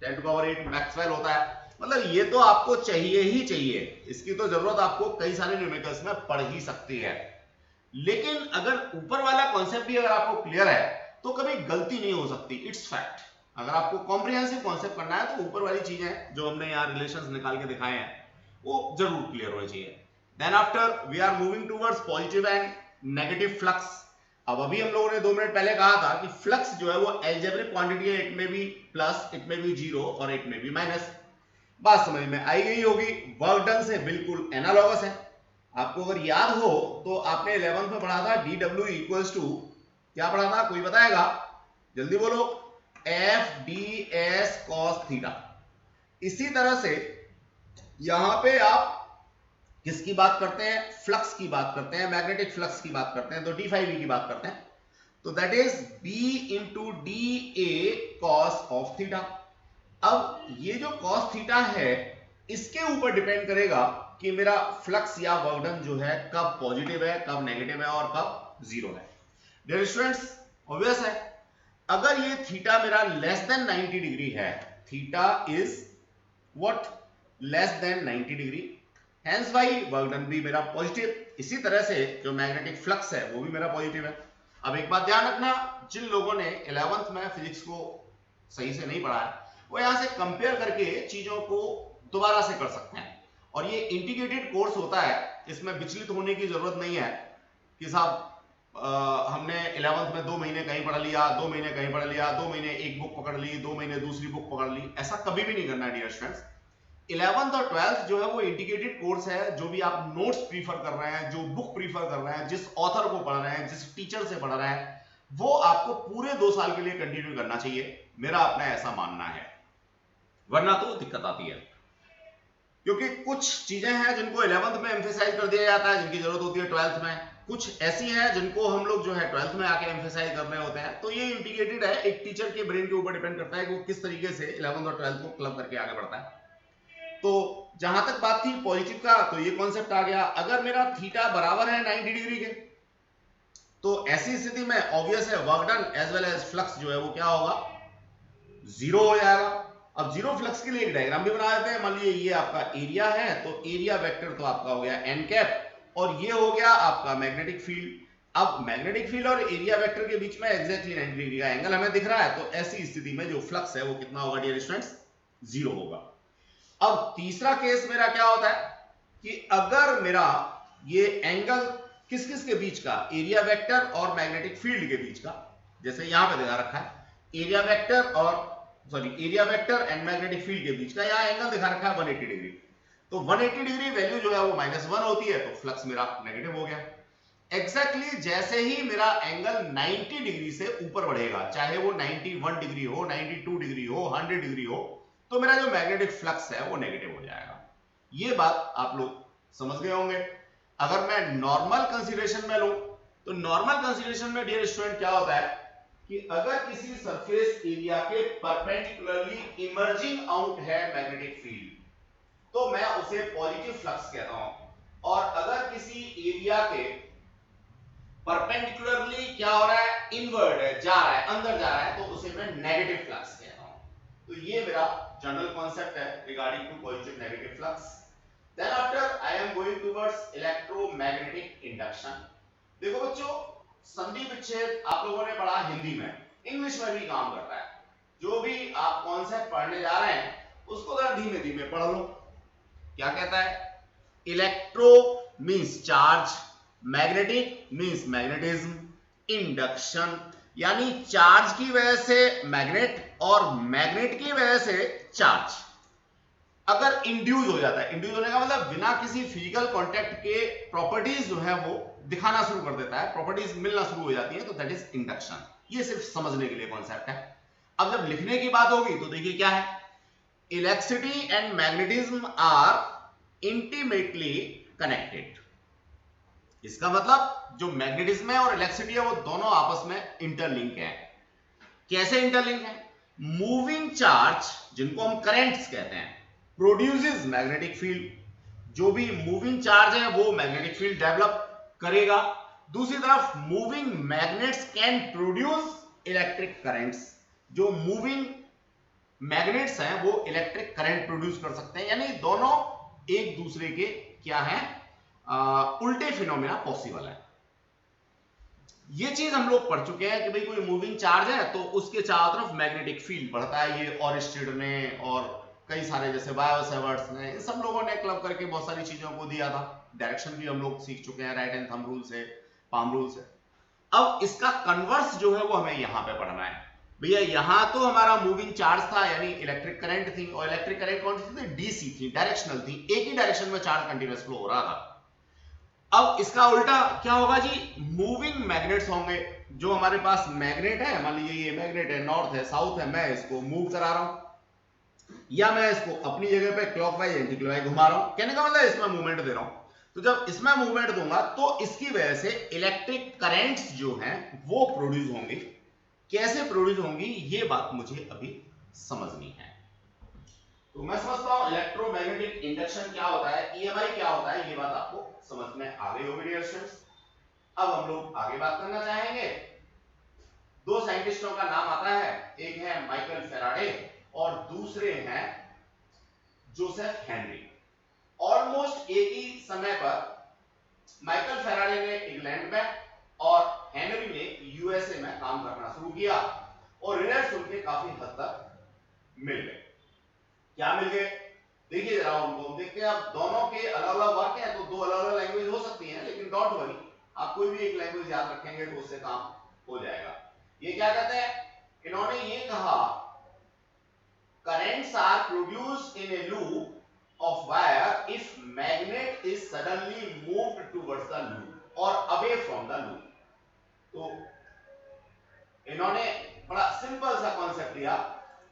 10 to power 8 maxwell होता है। मतलब ये तो आपको चाहिए ही चाहिए, इसकी तो जरूरत आपको कई सारे न्यूमेरिकल्स में पड़ ही सकती है। लेकिन अगर ऊपर वाला कॉन्सेप्ट भी अगर आपको क्लियर है तो कभी गलती नहीं हो सकती, इट्स फैक्ट। अगर आपको कॉम्प्रिहेंसिव कॉन्सेप्ट करना है तो ऊपर वाली चीजें जो हमने यहाँ रिलेशंस निकाल के दिखाए हैं वो जरूर क्लियर होनी चाहिए। Then after we are moving towards positive and negative flux. अब अभी हम लोगों ने 2 मिनट पहले कहा था कि फ्लक्स जो है वो अलजेब्रिक क्वांटिटी है, इट में भी प्लस, इट में भी जीरो और इट में भी माइनस। बात समझ में आई गई होगी, वर्क डन से बिल्कुल एनालॉगस है। आपको अगर याद हो तो आपने 11th में पढ़ा था dw इक्वल्स टू, क्या पढ़ा था कोई बताएगा, जल्दी बोलो, FDS cos थीटा। इसी तरह से यहां पे आप किसकी बात करते हैं, फ्लक्स की बात करते हैं, मैग्नेटिक फ्लक्स की बात करते हैं, तो d5v की बात करते हैं, तो that is b into DA cos of theta. अब ये जो cos थीटा है इसके ऊपर डिपेंड करेगा कि मेरा फ्लक्स या वर्क डन जो है कब पॉजिटिव है, कब नेगेटिव है और कब जीरो है। डियर स्टूडेंट्स ऑब्वियस है, अगर ये थीटा मेरा लेस देन 90 डिग्री है, theta is what, less than 90 degree, hence why work done भी मेरा पॉजिटिव। इसी तरह से जो मैग्नेटिक फ्लक्स है वो भी मेरा पॉजिटिव है। अब एक बात ध्यान रखना, जिन लोगों ने 11th में फिजिक्स को सही से नहीं पढ़ा है, वो यहाँ से कंपेयर करके चीजों को दोबारा से कर सकते हैं। और ये इंटीग्रेटेड कोर्स होता है, इसमें विचलित होने की जरूरत नहीं है कि साहब हमने 11th में 2 महीने कहीं पढ़ लिया, 2 महीने कहीं पढ़ लिया, 2 महीने एक बुक पकड़ ली, 2 महीने दूसरी बुक पकड़ ली। ऐसा कभी भी नहीं करना है डियर स्टूडेंट्स। 11th और 12th जो है वो इंटीग्रेटेड कोर्स है। जो भी आप नोट्स प्रीफर कर रहे हैं, जो बुक प्रीफर कर रहे हैं, जिस ऑथर को पढ़ रहे हैं, जिस टीचर से पढ़ रहे हैं, वो आपको पूरे 2 साल के लिए कंटिन्यू करना चाहिए, मेरा अपना ऐसा मानना है, वरना तो दिक्कत आती है। क्योंकि कुछ चीजें हैं जिनको 11th में एम्फेसाइज कर दिया जाता है, जिनकी जरूरत होती है 12th में, कुछ ऐसी हैं जिनको हम लोग जो है 12th में आके एम्फेसाइज कर रहे होते हैं। तो ये इंटीग्रेटेड है, एक टीचर के ब्रेन के ऊपर डिपेंड करता है कि वो किस तरीके से 11th और 12th को क्लब करके आगे बढ़ता है। तो जहां तक बात थी पॉजिटिव का, तो ये कॉन्सेप्ट आ गया। अगर मेरा थीटा बराबर है 90 डिग्री के, तो ऐसी स्थिति में ऑब्वियस है work done as well as flux जो है वो क्या होगा, 0 हो जाएगा। अब जीरो फ्लक्स के लिए एक डायग्राम भी बना देते हैं। मान लीजिए ये आपका एरिया है, तो एरिया वेक्टर तो आपका हो गया एन कैप, और ये हो गया आपका मैग्नेटिक फील्ड। अब मैग्नेटिक फील्ड और एरिया वेक्टर के बीच में एग्जैक्टली 90 डिग्री का एंगल हमें दिख रहा है, तो ऐसी स्थिति में जो फ्लक्स है वो कितना होगा डियर स्टूडेंट्स, 0 होगा। अब तीसरा केस मेरा क्या होता है कि अगर मेरा ये एंगल किस किस के बीच का, एरिया वेक्टर और मैग्नेटिक फील्ड के बीच का, जैसे यहां पे दिखा रखा है एरिया वेक्टर और area vector and magnetic field के बीच का यहां एंगल दिखा रखा है 180 डिग्री, तो 180 डिग्री वैल्यू जो है वो -1 होती है, तो फ्लक्स मेरा नेगेटिव हो गया। एग्जैक्टली जैसे ही मेरा एंगल 90 डिग्री से ऊपर बढ़ेगा, चाहे वो 91 डिग्री हो, 92 डिग्री हो, 100 डिग्री हो, तो मेरा जो मैग्नेटिक फ्लक्स है वो नेगेटिव हो जाएगा। ये बात आप लोग समझ गए होंगे। अगर मैं नॉर्मल कंसीडरेशन में लूं, तो नॉर्मल कंसीडरेशन में डियर स्टूडेंट क्या होता है कि अगर किसी सरफेस एरिया के परपेंडिकुलरली इमर्जिंग आउट है मैग्नेटिक फील्ड, तो मैं उसे पॉजिटिव फ्लक्स कहता हूं। और अगर किसी एरिया के परपेंडिकुलरली क्या हो रहा है, इनवर्ड है, जा रहा है, अंदर जा रहा है, तो उसे मैं नेगेटिव फ्लक्स कहता हूं। तो ये मेरा जनरल कॉन्सेप्ट है regarding to positive negative flux. Then after I am going towards electromagnetic induction. देखो बच्चों, संधि विच्छेद आप लोगों ने पढ़ा हिंदी में, इंग्लिश में भी काम करता है। जो भी आप कॉन्सेप्ट पढ़ने जा रहे हैं उसको जरा धीमे धीमे पढ़ लो। क्या कहता है, electro means charge, magnetic means magnetism, induction यानी चार्ज की वजह से मैग्नेट और मैग्नेट की वजह से चार्ज अगर इंड्यूस हो जाता है, इंड्यूस होने का मतलब बिना किसी फिजिकल कांटेक्ट के प्रॉपर्टीज जो है वो दिखाना शुरू कर देता है, प्रॉपर्टीज मिलना शुरू हो जाती है, तो दैट इज इंडक्शन। ये सिर्फ समझने के लिए कॉन्सेप्ट है। अब जब लिखने की बात होगी तो देखिए क्या है, electricity and magnetism are intimately connected. इसका मतलब जो मैग्नेटिज्म है और इलेक्ट्रिसिटी है वो दोनों आपस में इंटरलिंक है। कैसे इंटरलिंक है, मूविंग चार्ज जिनको हम करेंट्स कहते हैं प्रोड्यूसेस मैग्नेटिक फील्ड, जो भी मूविंग चार्ज है वो मैग्नेटिक फील्ड डेवलप करेगा। दूसरी तरफ moving magnets can produce electric currents, जो मूविंग मैग्नेट्स हैं वो इलेक्ट्रिक करंट प्रोड्यूस कर सकते हैं, यानी दोनों एक दूसरे के क्या है, उल्टे फिनोमेना पॉसिबल है। ये चीज हम लोग पढ़ चुके हैं कि भाई कोई मूविंग चार्ज है तो उसके चारों तरफ मैग्नेटिक फील्ड बढ़ता है। ये ऑरिस्टिड ने और कई सारे जैसे बायोसेवर्ट्स ने, इन सब लोगों ने क्लब करके बहुत सारी चीजों को दिया था। डायरेक्शन भी हम लोग सीख चुके हैं राइट एंड थंब रूल से, पाम रूल से। अब इसका कन्वर्स जो है वो हमें यहां पे पढ़ना है। भैया यहां तो हमारा मूविंग चार्ज था यानी इलेक्ट्रिक करंट थी, और इलेक्ट्रिक करंट कौन सी थी, डीसी थी, डायरेक्शनल थी, एक ही डायरेक्शन में चार्ज कंटिन्यूअस फ्लो हो रहा था। अब इसका उल्टा क्या होगा जी, मूविंग मैग्नेट्स होंगे। जो हमारे पास मैग्नेट है, मान लीजिए ये मैग्नेट है, नॉर्थ है, साउथ है, मैं इसको मूव करा रहा हूं या मैं इसको अपनी जगह पे क्लॉकवाइज एंटी क्लॉकवाइज घुमा रहा हूं, कहने का मतलब इसमें मूवमेंट दे रहा हूं। तो जब इसमें मूवमेंट दूंगा तो इसकी वजह से इलेक्ट्रिक करंट्स जो हैं वो प्रोड्यूस होंगे। कैसे प्रोड्यूस होंगी ये बात मुझे अभी समझनी है। तो मैं समझता हूं इलेक्ट्रोमैग्नेटिक इंडक्शन क्या होता है, ईएमआई क्या होता है, ये बात आपको समझ में आ गई होगी डियर स्टूडेंट्स। अब हम लोग आगे बात करना चाहेंगे। दो साइंटिस्टों का नाम आता है, एक है माइकल फैराडे और दूसरे हैं जोसेफ हेनरी। ऑलमोस्ट एक ही समय पर माइकल फैराडे ने इंग्लैंड में और हेनरी ने यूएसए में काम करना शुरू किया। और रिजल्ट्स उनके काफी हद तक मिल गए। क्या मिल गए? देखिए जरा उनको हम देखते हैं। अब दोनों के अलग अलग वाक्य हैं, तो दो अलग अलग लैंग्वेज हो सकती हैं, लेकिन डोंट वरी, आप कोई भी एक लैंग्वेज याद रखेंगे तो उससे काम हो जाएगा। ये क्या कहते हैं? इन्होंने ये कहा, currents are produced in a loop of wire if magnet is suddenly moved towards the loop or away from the loop। तो इन्होंने बड़ा सिंपल सा कॉन्सेप्ट लिया।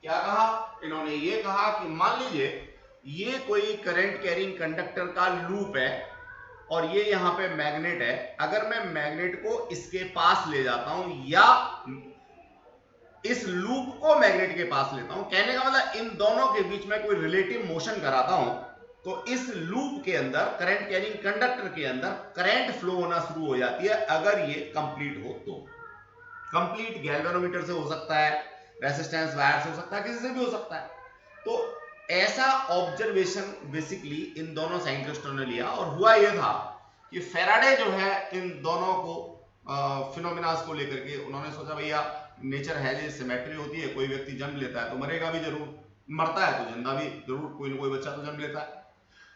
क्या कहा इन्होंने? ये कहा कि मान लीजिए ये कोई करंट कैरिंग कंडक्टर का लूप है और ये यहां पे मैग्नेट है। अगर मैं मैग्नेट को इसके पास ले जाता हूं या इस लूप को मैग्नेट के पास लेता हूं, कहने का मतलब इन दोनों के बीच में कोई रिलेटिव मोशन कराता हूं, तो इस लूप के अंदर करंट कैरिंग कंडक्टर के अंदर करंट फ्लो होना शुरू हो जाती है। अगर ये कंप्लीट हो तो कंप्लीट गैल्वेनोमीटर से हो सकता है, रेजिस्टेंस वायर से हो सकता है, किसी से भी हो सकता है। तो ऐसा ऑब्जर्वेशन बेसिकली इन दोनों साइंटिस्टों ने लिया और हुआ यह था कि फैराडे जो है इन दोनों को फिनोमिनास को लेकर के उन्होंने सोचा भैया नेचर है जो सिमेट्री होती है, कोई व्यक्ति जन्म लेता है तो मरेगा भी जरूर, मरता है तो जिंदा भी जरूर, कोई ना कोई बच्चा तो जन्म लेता है।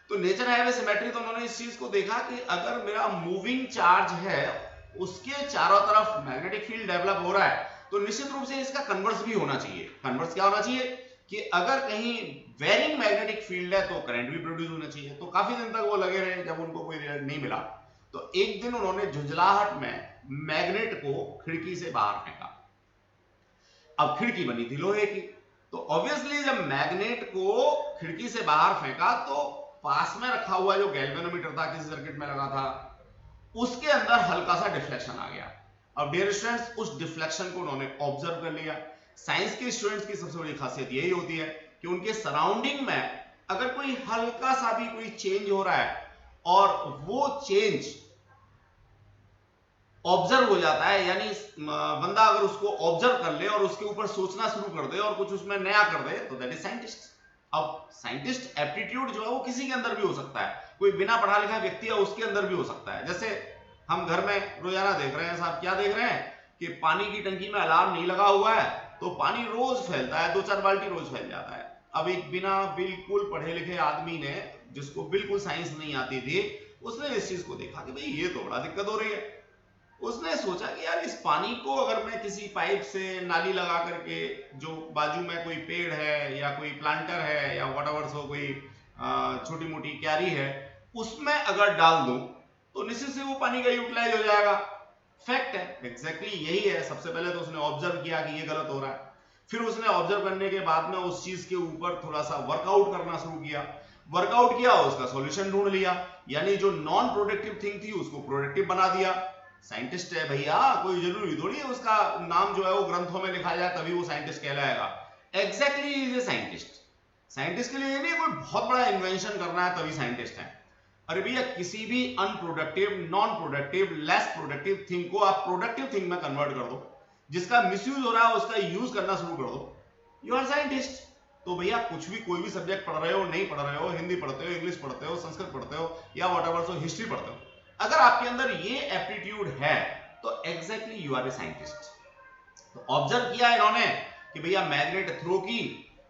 तो नेचर है वे सिमेट्री, तो उन्होंने इस चीज को देखा कि अगर मेरा मूविंग चार्ज है उसके चारों तरफ मैग्नेटिक फील्ड डेवलप हो रहा है तो निश्चित रूप से इसका कन्वर्स भी होना चाहिए। कन्वर्स क्या होना चाहिए कि अगर कहीं वेरिंग मैग्नेटिक फील्ड है तो करंट भी प्रोड्यूस होना चाहिए। तो काफी दिन तक वो लगे रहे, जब उनको कोई रिजल्ट नहीं मिला तो एक दिन उन्होंने झुंझलाहट में मैग्नेट को खिड़की से बाहर फेंका। अब खिड़की बनी थी लोहे की, तो ऑब्वियसली जब मैग्नेट को खिड़की से बाहर फेंका तो पास में रखा हुआ जो गैल्वेनोमीटर था, किसी सर्किट में लगा था, उसके अंदर हल्का सा डिफ्लेक्शन आ गया। अब डियर स्टूडेंट्स उस डिफ्लेक्शन को उन्होंने ऑब्जर्व कर लिया। साइंस के स्टूडेंट्स की सबसे बड़ी खासियत यही होती है कि उनके सराउंडिंग में अगर कोई हल्का सा भी कोई चेंज हो रहा है और वो चेंज ऑब्जर्व हो जाता है, यानी बंदा अगर उसको ऑब्जर्व कर ले और उसके ऊपर सोचना शुरू कर दे और कुछ उसमें नया कर दे, तो दैट इज साइंटिस्ट। अब साइंटिस्ट एप्टीट्यूड जो है वो किसी के अंदर भी हो सकता है, कोई बिना पढ़ा लिखा व्यक्ति है उसके अंदर भी हो सकता है। जैसे हम घर में रोजाना देख रहे हैं साहब, क्या देख रहे हैं कि पानी की टंकी में अलार्म नहीं लगा हुआ है तो पानी रोज फैलता है, 2-4 बाल्टी रोज फैल जाता है। अब एक बिना बिल्कुल पढ़े लिखे आदमी ने, जिसको बिल्कुल साइंस नहीं आती थी, उसने इस चीज को देखा कि भाई ये तो बड़ा दिक्कत हो रही है। उसने सोचा कि यार इस पानी को अगर मैं किसी पाइप से नाली लगा करके, जो बाजू में कोई पेड़ है या कोई प्लांटर है या व्हाटएवर सो कोई छोटी मोटी क्यारी है, उसमें अगर डाल दूं तो निश्चित से वो पानी का यूटिलाइज हो जाएगा। फैक्ट है, एग्जैक्टली यही है। सबसे पहले तो उसने ऑब्जर्व किया कि ये गलत हो रहा है, फिर उसने ऑब्जर्व करने के बाद में उस चीज के ऊपर थोड़ा सा वर्कआउट करना शुरू किया। वर्कआउट किया, उसका सॉल्यूशन ढूंढ लिया, यानी जो नॉन प्रोडक्टिव थिंग थी उसको प्रोडक्टिव बना दिया। साइंटिस्ट है भैया, कोई जरूरी थोड़ी है उसका नाम जो है वो ग्रंथों में लिखा जाए तभी वो साइंटिस्ट कहलाएगा। Exactly is a scientist. Scientist के लिए ये नहीं कोई बहुत बड़ा इन्वेंशन करना है तभी साइंटिस्ट है। अरे भैया किसी भी unproductive, non productive, less productive thing को आप प्रोडक्टिव थिंग में कन्वर्ट कर दो, जिसका मिसयूज हो रहा है उसका यूज करना शुरू कर दो, यू आर साइंटिस्ट। तो भैया कुछ भी, कोई भी सब्जेक्ट पढ़ रहे हो, नहीं पढ़ रहे हो, हिंदी पढ़ते हो, इंग्लिश पढ़ते हो, संस्कृत पढ़ते हो या व्हाटएवर सो हिस्ट्री पढ़ते हो, अगर आपके अंदर ये एप्टीट्यूड है तो exactly you are a scientist. तो ऑब्जर्व किया इन्होंने कि भैया मैग्नेट थ्रो की,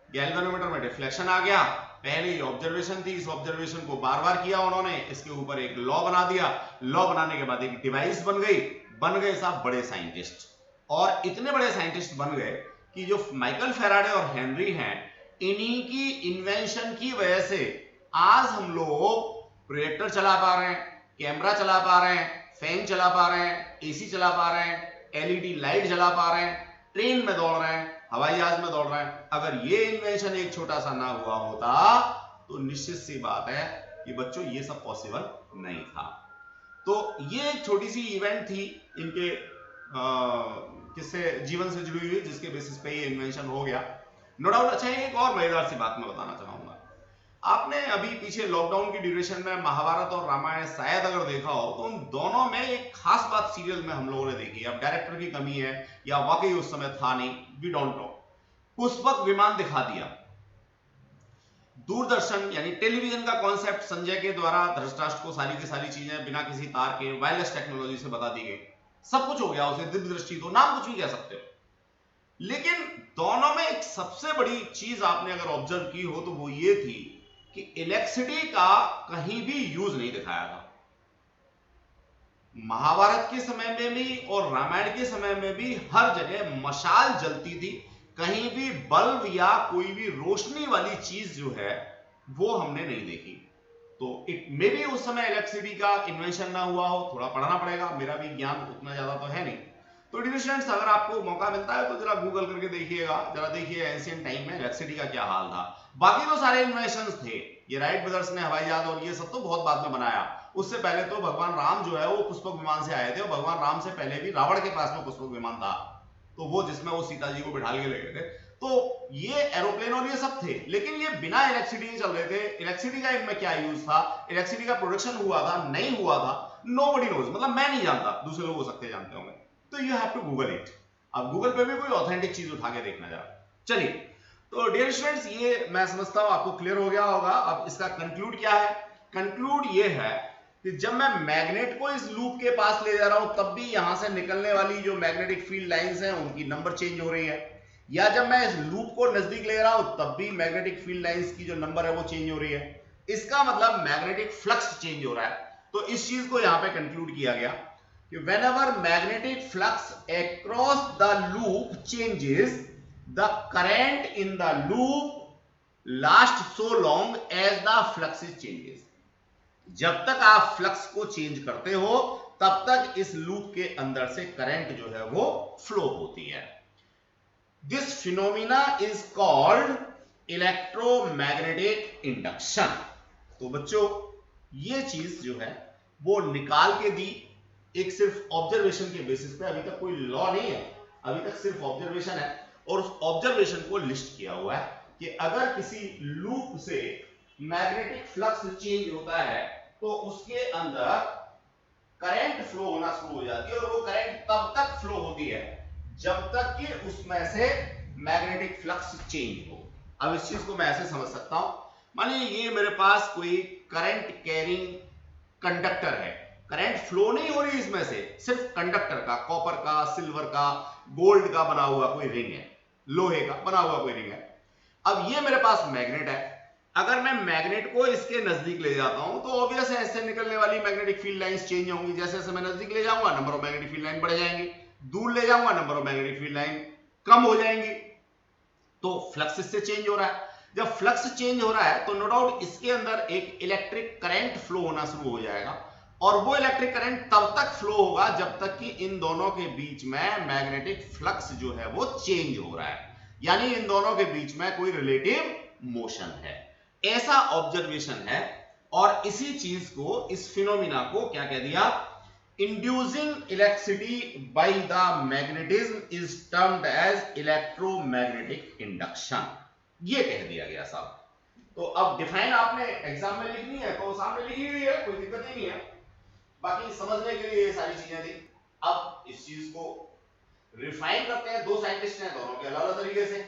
गैल्वेनोमीटर में डिफ्लेक्शन आ गया। पहले ये ऑब्जर्वेशन थी, इस ऑब्जर्वेशन को बार बार किया उन्होंने, इसके ऊपर एक लॉ बना दिया। लॉ बनाने के बाद एक डिवाइस बन गए साहब बड़े साइंटिस्ट। और इतने बड़े साइंटिस्ट बन गए कि जो माइकल फैराडे और हेनरी हैं, इन्हीं की इन्वेंशन की वजह से आज हम लोग प्रोजेक्टर चला पा रहे हैं, कैमरा चला पा रहे हैं, फैन चला पा रहे हैं, एसी चला पा रहे हैं, एलईडी लाइट जला पा रहे हैं, ट्रेन में दौड़ रहे हैं, हवाई जहाज में दौड़ रहे हैं। अगर ये इन्वेंशन एक छोटा सा ना हुआ होता तो निश्चित सी बात है कि बच्चों ये सब पॉसिबल नहीं था। तो ये एक छोटी सी इवेंट थी इनके किससे, जीवन से जुड़ी हुई, जिसके बेसिस पे ये इन्वेंशन हो गया, नो डाउट। अच्छा, एक और मजेदार सी बात मैं बताना चाहूंगा। आपने अभी पीछे लॉकडाउन की ड्यूरेशन में महाभारत और रामायण शायद अगर देखा हो तो उन दोनों में एक खास बात सीरियल में हम लोगों ने देखी। अब डायरेक्टर की कमी है या वाकई उस समय था नहीं, वी डोंट नो। पुष्पक विमान दिखा दिया, दूरदर्शन यानी टेलीविजन का कॉन्सेप्ट संजय के द्वारा धृतराष्ट्र को सारी की सारी चीजें बिना किसी तार के वायरलेस टेक्नोलॉजी से बता दी गई। सब कुछ हो गया, उसे दिव्य दृष्टि, तो नाम कुछ भी कह सकते हो। लेकिन दोनों में एक सबसे बड़ी चीज आपने अगर ऑब्जर्व की हो तो वो ये थी कि इलेक्ट्रिसिटी का कहीं भी यूज नहीं दिखाया था। महाभारत के समय में भी और रामायण के समय में भी हर जगह मशाल जलती थी, कहीं भी बल्ब या कोई भी रोशनी वाली चीज जो है वो हमने नहीं देखी। तो इट मे बी उस समय इलेक्ट्रिसिटी का इन्वेंशन ना हुआ हो, थोड़ा पढ़ना पड़ेगा, मेरा भी ज्ञान उतना ज्यादा तो है नहीं। तो डियर स्टूडेंट्स, अगर आपको मौका मिलता है तो जरा गूगल करके देखिएगा, जरा देखिए एंशिएंट टाइम में इलेक्ट्रिसिटी का क्या हाल था। बाकी तो सारे इन्वेंशंस थे, ये राइट ब्रदर्स ने हवाई जहाज और ये सब तो बहुत बाद में बनाया। उससे पहले तो भगवान राम जो है वो पुष्पक विमान से आए थे, और भगवान राम से पहले भी रावण के पास में पुष्पक विमान था, तो वो जिसमें वो सीता जी को बिठा के ले गए थे। तो ये एरोप्लेन और ये सब थे, लेकिन ये बिना इलेक्ट्रिसिटी चल रहे थे। इलेक्ट्रिसिटी का इनमें क्या यूज था, इलेक्ट्रिसिटी का प्रोडक्शन हुआ था नहीं हुआ था, नोबडी नोज, मतलब मैं नहीं जानता, दूसरे लोग हो सकते हैं जानते होंगे। तो you have to Google it. अब गूगल पे भी कोई ऑथेंटिक चीज उठा के देखना जरा। चलिए, तो डियर स्टूडेंट्स, ये मैं समझता हूं आपको क्लियर हो गया होगा। अब इसका कंक्लूड क्या है? कंक्लूड ये है कि जब मैं मैग्नेट को इस लूप के पास ले जा रहा हूं तब भी यहां से निकलने वाली जो मैग्नेटिक फील्ड लाइंस हैं उनकी नंबर चेंज हो रही है, या जब मैं इस लूप को नजदीक ले रहा हूं तब भी मैग्नेटिक फील्ड लाइंस की जो नंबर है वो चेंज हो रही है। इसका मतलब मैग्नेटिक फ्लक्स चेंज हो रहा है। तो इस चीज को यहां पे कंक्लूड किया गया कि whenever magnetic flux across the loop changes, the current in the loop lasts so long as the flux changes. जब तक आप फ्लक्स को चेंज करते हो तब तक इस लूप के अंदर से करंट जो है वो फ्लो होती है। This phenomena is called electromagnetic induction. तो बच्चों, ये चीज जो है वो निकाल के दी एक सिर्फ ऑब्जर्वेशन के बेसिस पे, अभी तक कोई लॉ नहीं है, अभी तक सिर्फ ऑब्जर्वेशन है, और उस ऑब्जर्वेशन को लिस्ट किया हुआ है कि अगर किसी लूप से मैग्नेटिक फ्लक्स चेंज होता है तो उसके अंदर करंट फ्लो होना शुरू हो जाती है, और वो करंट तब तक फ्लो होती है जब तक कि उसमें से मैग्नेटिक फ्लक्स चेंज हो। अब इस चीज को मैं ऐसे समझ सकता हूं, मानिए ये मेरे पास कोई करंट कैरिंग कंडक्टर है, करंट फ्लो नहीं हो रही इसमें से, सिर्फ कंडक्टर का, कॉपर का, सिल्वर का, गोल्ड का बना हुआ कोई रिंग है, लोहे का बना हुआ कोई रिंग है। अब ये मेरे पास मैग्नेट है, अगर मैं मैग्नेट को इसके नजदीक ले जाता हूं तो ऑब्वियस है इससे निकलने वाली मैग्नेटिक फील्ड लाइंस चेंज होंगी। जैसे जैसे मैं नजदीक ले जाऊंगा number of magnetic field line बढ़ जाएंगी, दूर ले जाऊंगा number of magnetic field line कम हो जाएंगी। तो फ्लक्स इससे चेंज हो रहा है, जब फ्लक्स चेंज हो रहा है तो नो डाउट इसके अंदर एक इलेक्ट्रिक करंट फ्लो होना शुरू हो जाएगा, और वो इलेक्ट्रिक करंट तब तक फ्लो होगा जब तक कि इन दोनों के बीच में मैग्नेटिक फ्लक्स जो है वो चेंज हो रहा है, यानी इन दोनों के बीच में कोई रिलेटिव मोशन है। ऐसा ऑब्जर्वेशन है, और इसी चीज को, इस फिनोमिना को क्या कह दिया? Inducing electricity by the magnetism is termed as electromagnetic induction, ये कह दिया गया साहब। तो अब डिफाइन आपने एग्जाम में लिखनी है तो सामने लिखी हुई है, कोई दिक्कत ही नहीं है, बाकी समझने के लिए ये सारी चीजें थी। अब इस चीज को रिफाइन करते हैं, दो साइंटिस्ट हैं, दोनों के अलग अलग तरीके से।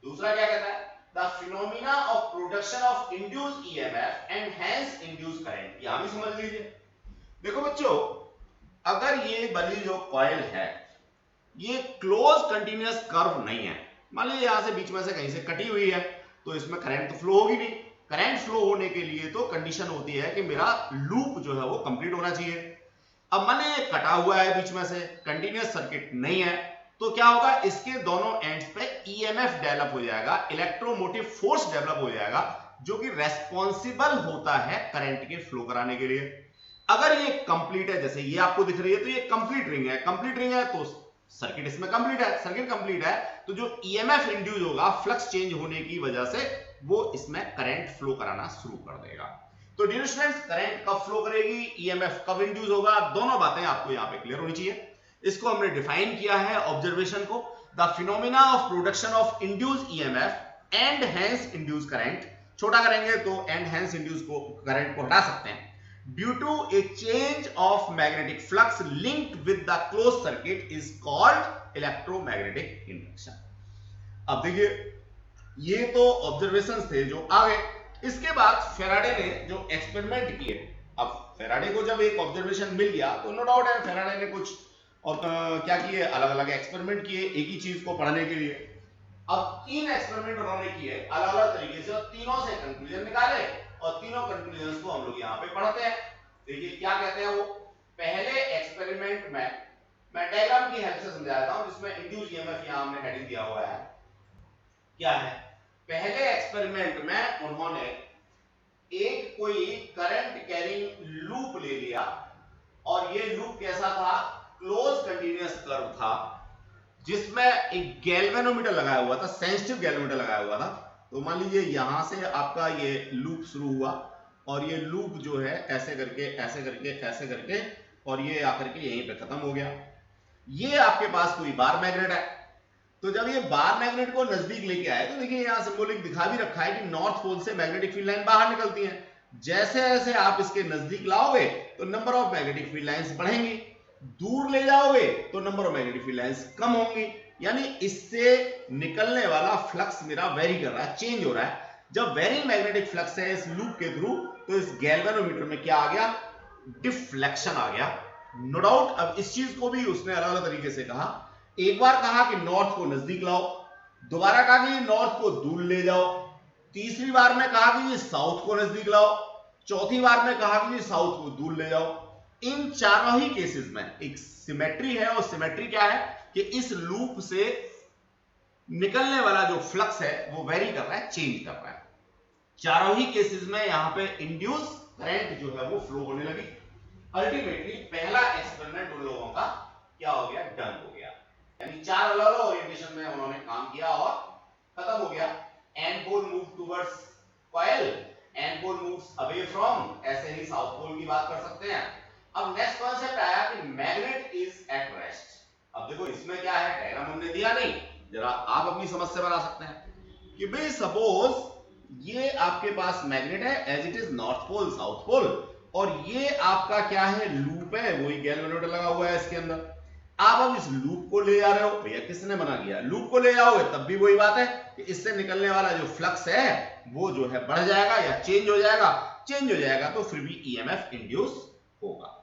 दूसरा क्या कहता है? The phenomena of production of induced EMF and hence induced current. यहां भी समझ लीजिए, देखो बच्चों, अगर ये वाली जो कॉइल है ये क्लोज कंटीन्यूअस कर्व नहीं है, मान लीजिए यहां से बीच में से कहीं से कटी हुई है, तो इसमें करंट तो फ्लो होगी नहीं। करंट फ्लो होने के लिए तो कंडीशन होती है कि मेरा लूप जो है वो कंप्लीट होना चाहिए। अब मान लीजिए कटा हुआ है बीच में से, कंटीन्यूअस सर्किट नहीं है, तो क्या होगा? इसके दोनों एंड्स पे ईएमएफ डेवलप हो जाएगा, इलेक्ट्रोमोटिव फोर्स डेवलप हो जाएगा, जो कि रेस्पॉन्सिबल होता है करंट के फ्लो कराने के लिए। अगर ये कंप्लीट है, जैसे ये आपको दिख रही है, तो ये कंप्लीट रिंग है, कंप्लीट रिंग है तो सर्किट इसमें कंप्लीट है, सर्किट कंप्लीट है तो जो ईएमएफ इंड्यूस होगा फ्लक्स चेंज होने की वजह से, वो इसमें करंट फ्लो कराना शुरू कर देगा। तो डियर स्टूडेंट्स, करंट कब फ्लो करेगी, ईएमएफ कब इंड्यूस होगा, दोनों बातें आपको यहां पे क्लियर होनी चाहिए। इसको हमने डिफाइन किया है ऑब्जर्वेशन को, the phenomena of production of induced EMF and hence induce current. छोटा करेंगे तो एंड हेंस इंड्यूस को, करंट को हटा सकते हैं। Due to a change of magnetic flux linked with the closed circuit is called electromagnetic induction। अब देखिए, ये तो ऑब्जर्वेशंस थे जो आ गए। इसके बाद फेराडे ने जो एक्सपेरिमेंट किए, अब फेराडे को जब एक ऑब्जर्वेशन मिल गया तो नो डाउट है फेराडे ने कुछ और क्या किए, अलग अलग एक्सपेरिमेंट किए एक ही चीज को पढ़ने के लिए। अब 3 एक्सपेरिमेंट उन्होंने किए अलग अलग तरीके से और तीनों से कंक्लूजन निकाले और तीनों कंक्लूजन को हम लोग यहाँ पे पढ़ते हैं। देखिए क्या कहते हैं वो। पहले एक्सपेरिमेंट में मैं डायग्राम की हेल्प से समझाता हूं जिसमें इंड्यूस ईएमएफ यहां हमने हेडिंग दिया हुआ है। क्या है, पहले एक्सपेरिमेंट में उन्होंने एक कोई करंट कैरिंग लूप ले लिया और ये लूप कैसा था, क्लोज कंटीन्यूअस कर्व था जिसमें एक गैल्वेनोमीटर लगाया हुआ था, सेंसिटिव गैल्वेनोमीटर लगाया हुआ था। तो मान लीजिए यहां से आपका ये लूप शुरू हुआ और ये लूप जो है ऐसे करके ऐसे करके ऐसे करके और ये आकर के यहीं पे खत्म हो गया। ये आपके पास कोई बार मैग्नेट है, तो जब ये बार मैग्नेट को नजदीक लेके आए तो देखिए यहां सिंबॉलिक दिखा भी रखा है कि नॉर्थ पोल से मैग्नेटिक फील्ड लाइन बाहर निकलती है। जैसे जैसे आप इसके नजदीक लाओगे तो number of magnetic field lines बढ़ेंगी, दूर ले जाओगे तो number of magnetic field lines कम होंगी। यानी इससे निकलने वाला फ्लक्स मेरा वेरी कर रहा है, चेंज हो रहा है। जब वेरी मैग्नेटिक फ्लक्स है इस लूप के थ्रू तो इस गैल्वेनोमीटर में क्या आ गया, डिफ्लेक्शन आ गया। नो डाउट अब इस चीज को भी उसने अलग अलग तरीके से कहा। एक बार कहा कि नॉर्थ को नजदीक लाओ, दोबारा कहा कि नॉर्थ को दूर ले जाओ, तीसरी बार में कहा कि साउथ को नजदीक लाओ, चौथी बार में कहा कि साउथ को दूर ले जाओ। इन चारों ही केसेस में एक सिमेट्री है और सिमेट्री क्या है कि इस लूप से निकलने वाला जो फ्लक्स है वो वेरी कर रहा है, चेंज कर रहा है। चारों ही केसेस में यहां पे इंड्यूस करंट जो है वो फ्लो होने लगी। अल्टीमेटली पहला एक्सपेरिमेंट उन लोगों का क्या हो गया, डन हो गया। यानी 4 अलग अलग ओरिएंटेशन में उन्होंने काम किया और खत्म हो गया। N pole move towards coil, N pole moves away from, ऐसे ही साउथ पोल की बात कर सकते हैं। अब नेक्स्ट कॉन्सेप्ट आया कि मैग्नेट इज एट रेस्ट। अब देखो इसमें क्या है, डायग्राम हमने दिया नहीं, जरा आप अपनी समझ से बना सकते हैं कि भाई सपोज ये आपके पास मैग्नेट है as it is north pole south pole और ये आपका क्या है, लूप है, वही गैल्वेनोमीटर लगा हुआ है इसके अंदर। आप अब इस लूप को ले जा रहे हो, भैया किसने मना किया, लूप को ले जाओगे तब भी वही बात है कि इससे निकलने वाला जो फ्लक्स है वो जो है बढ़ जाएगा या चेंज हो जाएगा। चेंज हो जाएगा तो फिर भी ईएमएफ इंड्यूस होगा।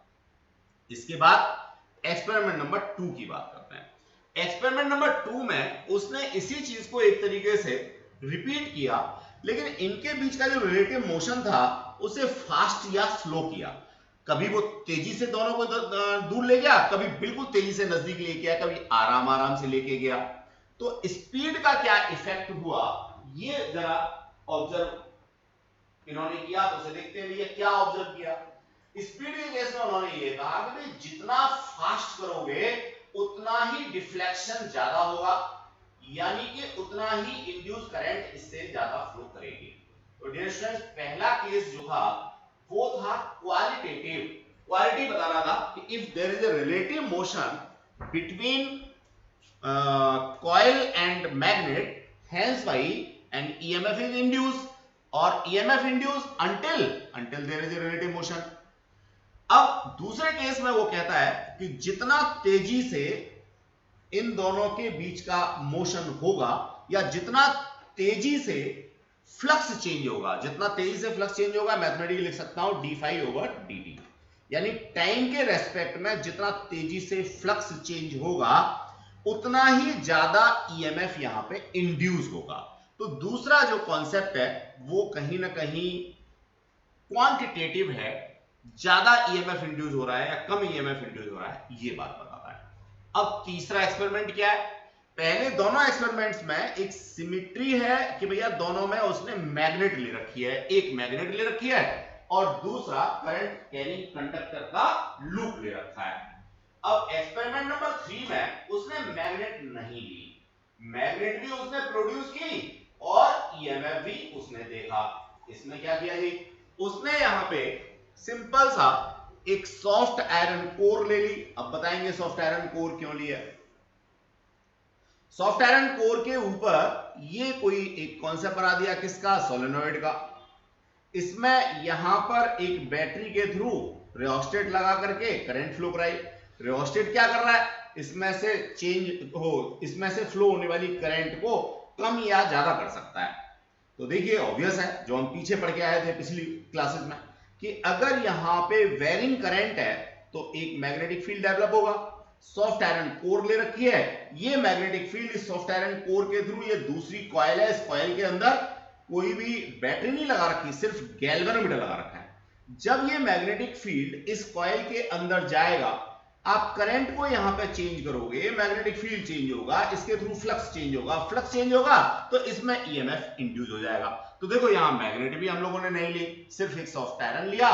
इसके बाद एक्सपेरिमेंट नंबर 2 की बात करते हैं। एक्सपेरिमेंट नंबर 2 में उसने इसी चीज को एक तरीके से रिपीट किया, लेकिन इनके बीच का जो रिलेटिव मोशन था उसे फास्ट या स्लो किया। कभी वो तेजी से दोनों को दूर ले गया, कभी बिल्कुल तेजी से नजदीक लेके गया, कभी आराम आराम से लेके गया। तो स्पीड का क्या इफेक्ट हुआ ये जरा ऑब्जर्व इन्होंने किया, तो उसे देखते हैं भैया क्या ऑब्जर्व किया। स्पीड के केस में उन्होंने ये कहा कि जितना फास्ट करोगे उतना ही डिफ्लेक्शन ज्यादा होगा, यानी कि उतना ही इंड्यूस करंट इससे ज्यादा फ्लो करेगी। तो डियर स्टूडेंट्स पहला केस जो था वो था क्वालिटेटिव, क्वालिटी बताना था कि if there is a relative motion between coil and magnet, hence why an EMF is induced or EMF induced until there is a relative motion। अब दूसरे केस में वो कहता है कि जितना तेजी से इन दोनों के बीच का मोशन होगा या जितना तेजी से फ्लक्स चेंज होगा, जितना तेजी से फ्लक्स चेंज होगा मैथमेटिकली लिख सकता हूं d∅/dt, यानी टाइम के रेस्पेक्ट में जितना तेजी से फ्लक्स चेंज होगा उतना ही ज्यादा ईएमएफ यहां पे इंड्यूस होगा। तो दूसरा जो कॉन्सेप्ट है वो कहीं ना कहीं क्वांटिटेटिव है, ज्यादा ईएमएफ इंड्यूस हो रहा है या कम ईएमएफ इंड्यूस हो रहा है, ये बात बताता है। अब तीसरा एक्सपेरिमेंट क्या है, पहले दोनों एक्सपेरिमेंट्स में एक सिमिट्री है कि भैया दोनों में उसने मैग्नेट ले रखी है, एक मैग्नेट ले रखी है और दूसरा करंट कैरिंग कंडक्टर का लूप ले रखा है। अब एक्सपेरिमेंट नंबर 3 में उसने मैग्नेट नहीं ली, मैग्नेट भी उसने प्रोड्यूस की और ईएमएफ भी उसने देखा। इसमें क्या किया जी, उसने यहां पे सिंपल सा एक सॉफ्ट आयरन कोर ले ली। अब बताएंगे सॉफ्ट आयरन कोर क्यों लिया। सॉफ्ट आयरन कोर के ऊपर ये कोई एक कॉन्सेप्ट बना दिया, किसका, सोलेनॉइड का। इसमें यहां पर एक बैटरी के थ्रू रियोस्टेट लगा करके करंट फ्लो कराई। रियोस्टेट क्या कर रहा है, इसमें से इसमें से फ्लो होने वाली करंट को कम या ज्यादा कर सकता है। तो देखिए ऑब्वियस है, जो हम पीछे पढ़ के आए थे पिछली क्लासेस में, कि अगर यहां पे वेरिंग करंट है तो एक मैग्नेटिक फील्ड डेवलप होगा। सॉफ्ट आयरन कोर ले रखी है, ये मैग्नेटिक फील्ड इस सॉफ्ट आयरन कोर के थ्रू, ये दूसरी कॉइल है, इस कॉइल के अंदर कोई भी बैटरी नहीं लगा रखी, सिर्फ गैल्वेनोमीटर लगा रखा है। जब ये मैग्नेटिक फील्ड इस कॉइल के अंदर जाएगा, आप करंट को यहां पे चेंज करोगे, मैग्नेटिक फील्ड चेंज होगा, इसके थ्रू फ्लक्स चेंज होगा, फ्लक्स चेंज होगा तो इसमें ईएमएफ इंड्यूस हो जाएगा। तो देखो यहां मैग्नेट भी हम लोगों ने नहीं ली, सिर्फ एक सॉफ्ट आयरन लिया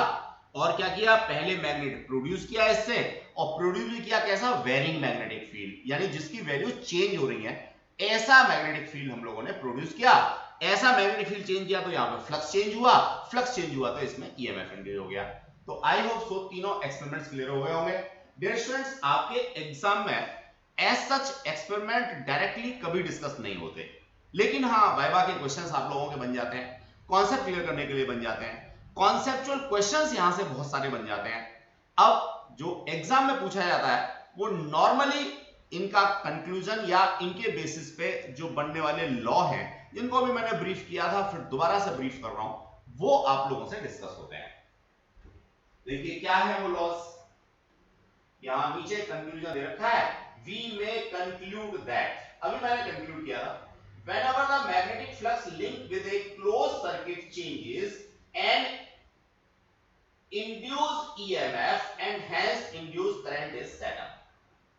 और क्या किया, पहले मैग्नेट प्रोड्यूस किया इससे, और प्रोड्यूस भी किया कैसा, वेरिंग मैग्नेटिक फील्ड, यानी जिसकी वैल्यू चेंज हो रही है, ऐसा मैग्नेटिक फील्ड हम लोगों ने प्रोड्यूस किया। ऐसा मैग्नेटिक फील्ड चेंज किया तो यहाँ पे फ्लक्स चेंज हुआ, फ्लक्स चेंज हुआ तो इसमें ईएमएफ इंड्यूस हो गया। तो आई होप सो तीनों एक्सपेरिमेंट्स क्लियर हो गए होंगे। डियर स्टूडेंट्स, आपके एग्जाम में एज सच एक्सपेरिमेंट डायरेक्टली कभी डिस्कस नहीं होते, लेकिन हाँ वाइवा के क्वेश्चंस आप लोगों के बन जाते हैं, कॉन्सेप्ट क्लियर करने के लिए बन जाते हैं, कॉन्सेप्चुअल क्वेश्चंस यहां से बहुत सारे बन जाते हैं। अब जो एग्जाम में पूछा जाता है वो नॉर्मली इनका कंक्लूजन या इनके बेसिस पे जो बनने वाले लॉ हैं, जिनको अभी मैंने ब्रीफ किया था, फिर दोबारा से ब्रीफ कर रहा हूं, वो आप लोगों से डिस्कस होते हैं। देखिए क्या है वो लॉस, यहां नीचे कंक्लूजन दे रखा है, वी मे कंक्लूड दैट, अभी मैंने कंक्लूड किया था, whenever the magnetic flux linked with a closed circuit changes and induced EMF and hence induced current is set up।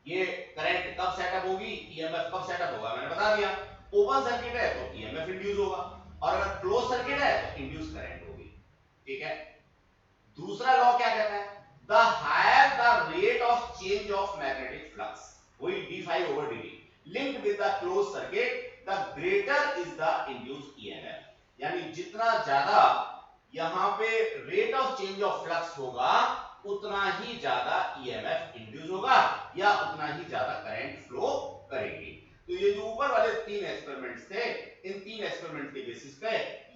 ये करंट कब सेटअप होगी, ईएमएफ कब सेटअप होगा, मैंने बता दिया, ओपन सर्किट है तो ईएमएफ इंड्यूस होगा, और अगर क्लोज सर्किट है तो इंड्यूस करंट होगी। ठीक है, दूसरा लॉ क्या कहता है, the higher the rate of change of magnetic flux, वही d∅/dt linked with the close circuit the greater is the induced EMF, यानी जितना ज्यादा यहां पे rate of change of flux होगा उतना ही ज्यादा ईएमएफ इंड्यूस होगा या उतना ही ज्यादा करंट फ्लो करेगी। तो ये जो ऊपर वाले तीन एक्सपेरिमेंट्स थे, इन तीन एक्सपेरिमेंट के बेसिस पे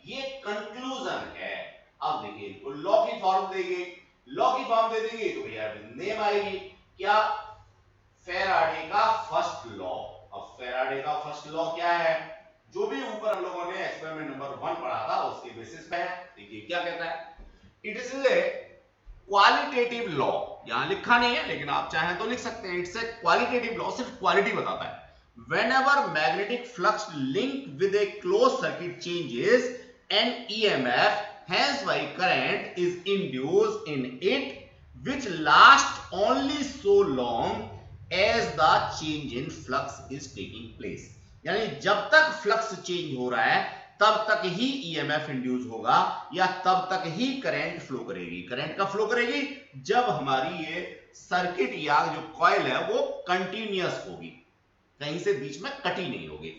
ये कंक्लूजन है। अब देखिए इनको लॉ की फॉर्म देंगे, लॉ की फॉर्म दे देंगे तो भैया नेम आएगी क्या, फेराडे का फर्स्ट लॉ। अब फेराडे का फर्स्ट लॉ क्या है, जो भी ऊपर हम लोगों ने एक्सपेरिमेंट नंबर 1 पढ़ा था उसके बेसिस पे है। देखिए क्या कहता है, it is a qualitative law, यहां लिखा नहीं है लेकिन आप चाहें तो लिख सकते हैं, इट्स ए क्वालिटेटिव लॉ, सिर्फ क्वालिटी बताता है। whenever magnetic flux linked with a closed circuit changes an EMF, hence by current is induced in it which lasts only so long as the change in flux is taking place। यानी जब तक flux change हो रहा है तब तक ही EMF induce होगा या तब तक ही करंट फ्लो करेगी। करंट कब फ्लो करेगी, जब हमारी ये सर्किट या जो कॉइल है वो कंटिन्यूअस होगी, कहीं से बीच में कटी नहीं होगी।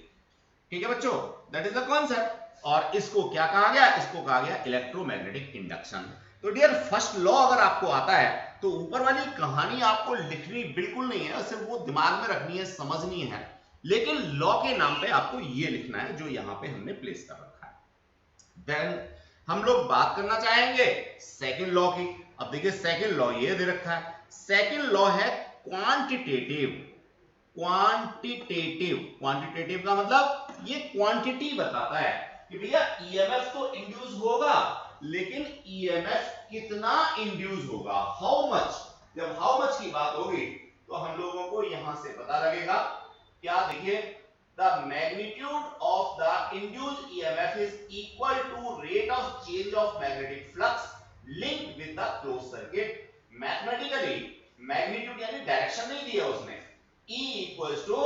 ठीक है बच्चों, दैट इज द कॉन्सेप्ट। और इसको क्या कहा गया, इसको कहा गया इलेक्ट्रोमैग्नेटिक इंडक्शन। तो डियर फर्स्ट लॉ अगर आपको आता है तो ऊपर वाली कहानी आपको लिखनी बिल्कुल नहीं है, सिर्फ वो दिमाग में रखनी है, समझनी है, लेकिन लॉ के नाम पे आपको ये लिखना है जो यहां पे हमने प्लेस कर रखा है। देन हम लोग बात करना चाहेंगे सेकंड लॉ की। अब देखिए सेकंड लॉ ये दे रखा है, सेकंड लॉ है क्वांटिटेटिव। क्वांटिटेटिव, क्वांटिटेटिव का मतलब ये क्वांटिटी बताता है कि भैया ईएमएफ तो इंड्यूस होगा लेकिन ईएमएफ कितना इंड्यूस होगा, हाउ मच। जब हाउ मच की बात होगी तो हम लोगों को यहां से पता लगेगा क्या, देखिए the magnitude of the induced EMF is equal to rate of change of magnetic flux linked with the close circuit. Mathematically magnitude यानी डायरेक्शन नहीं दिया उसने, E equals to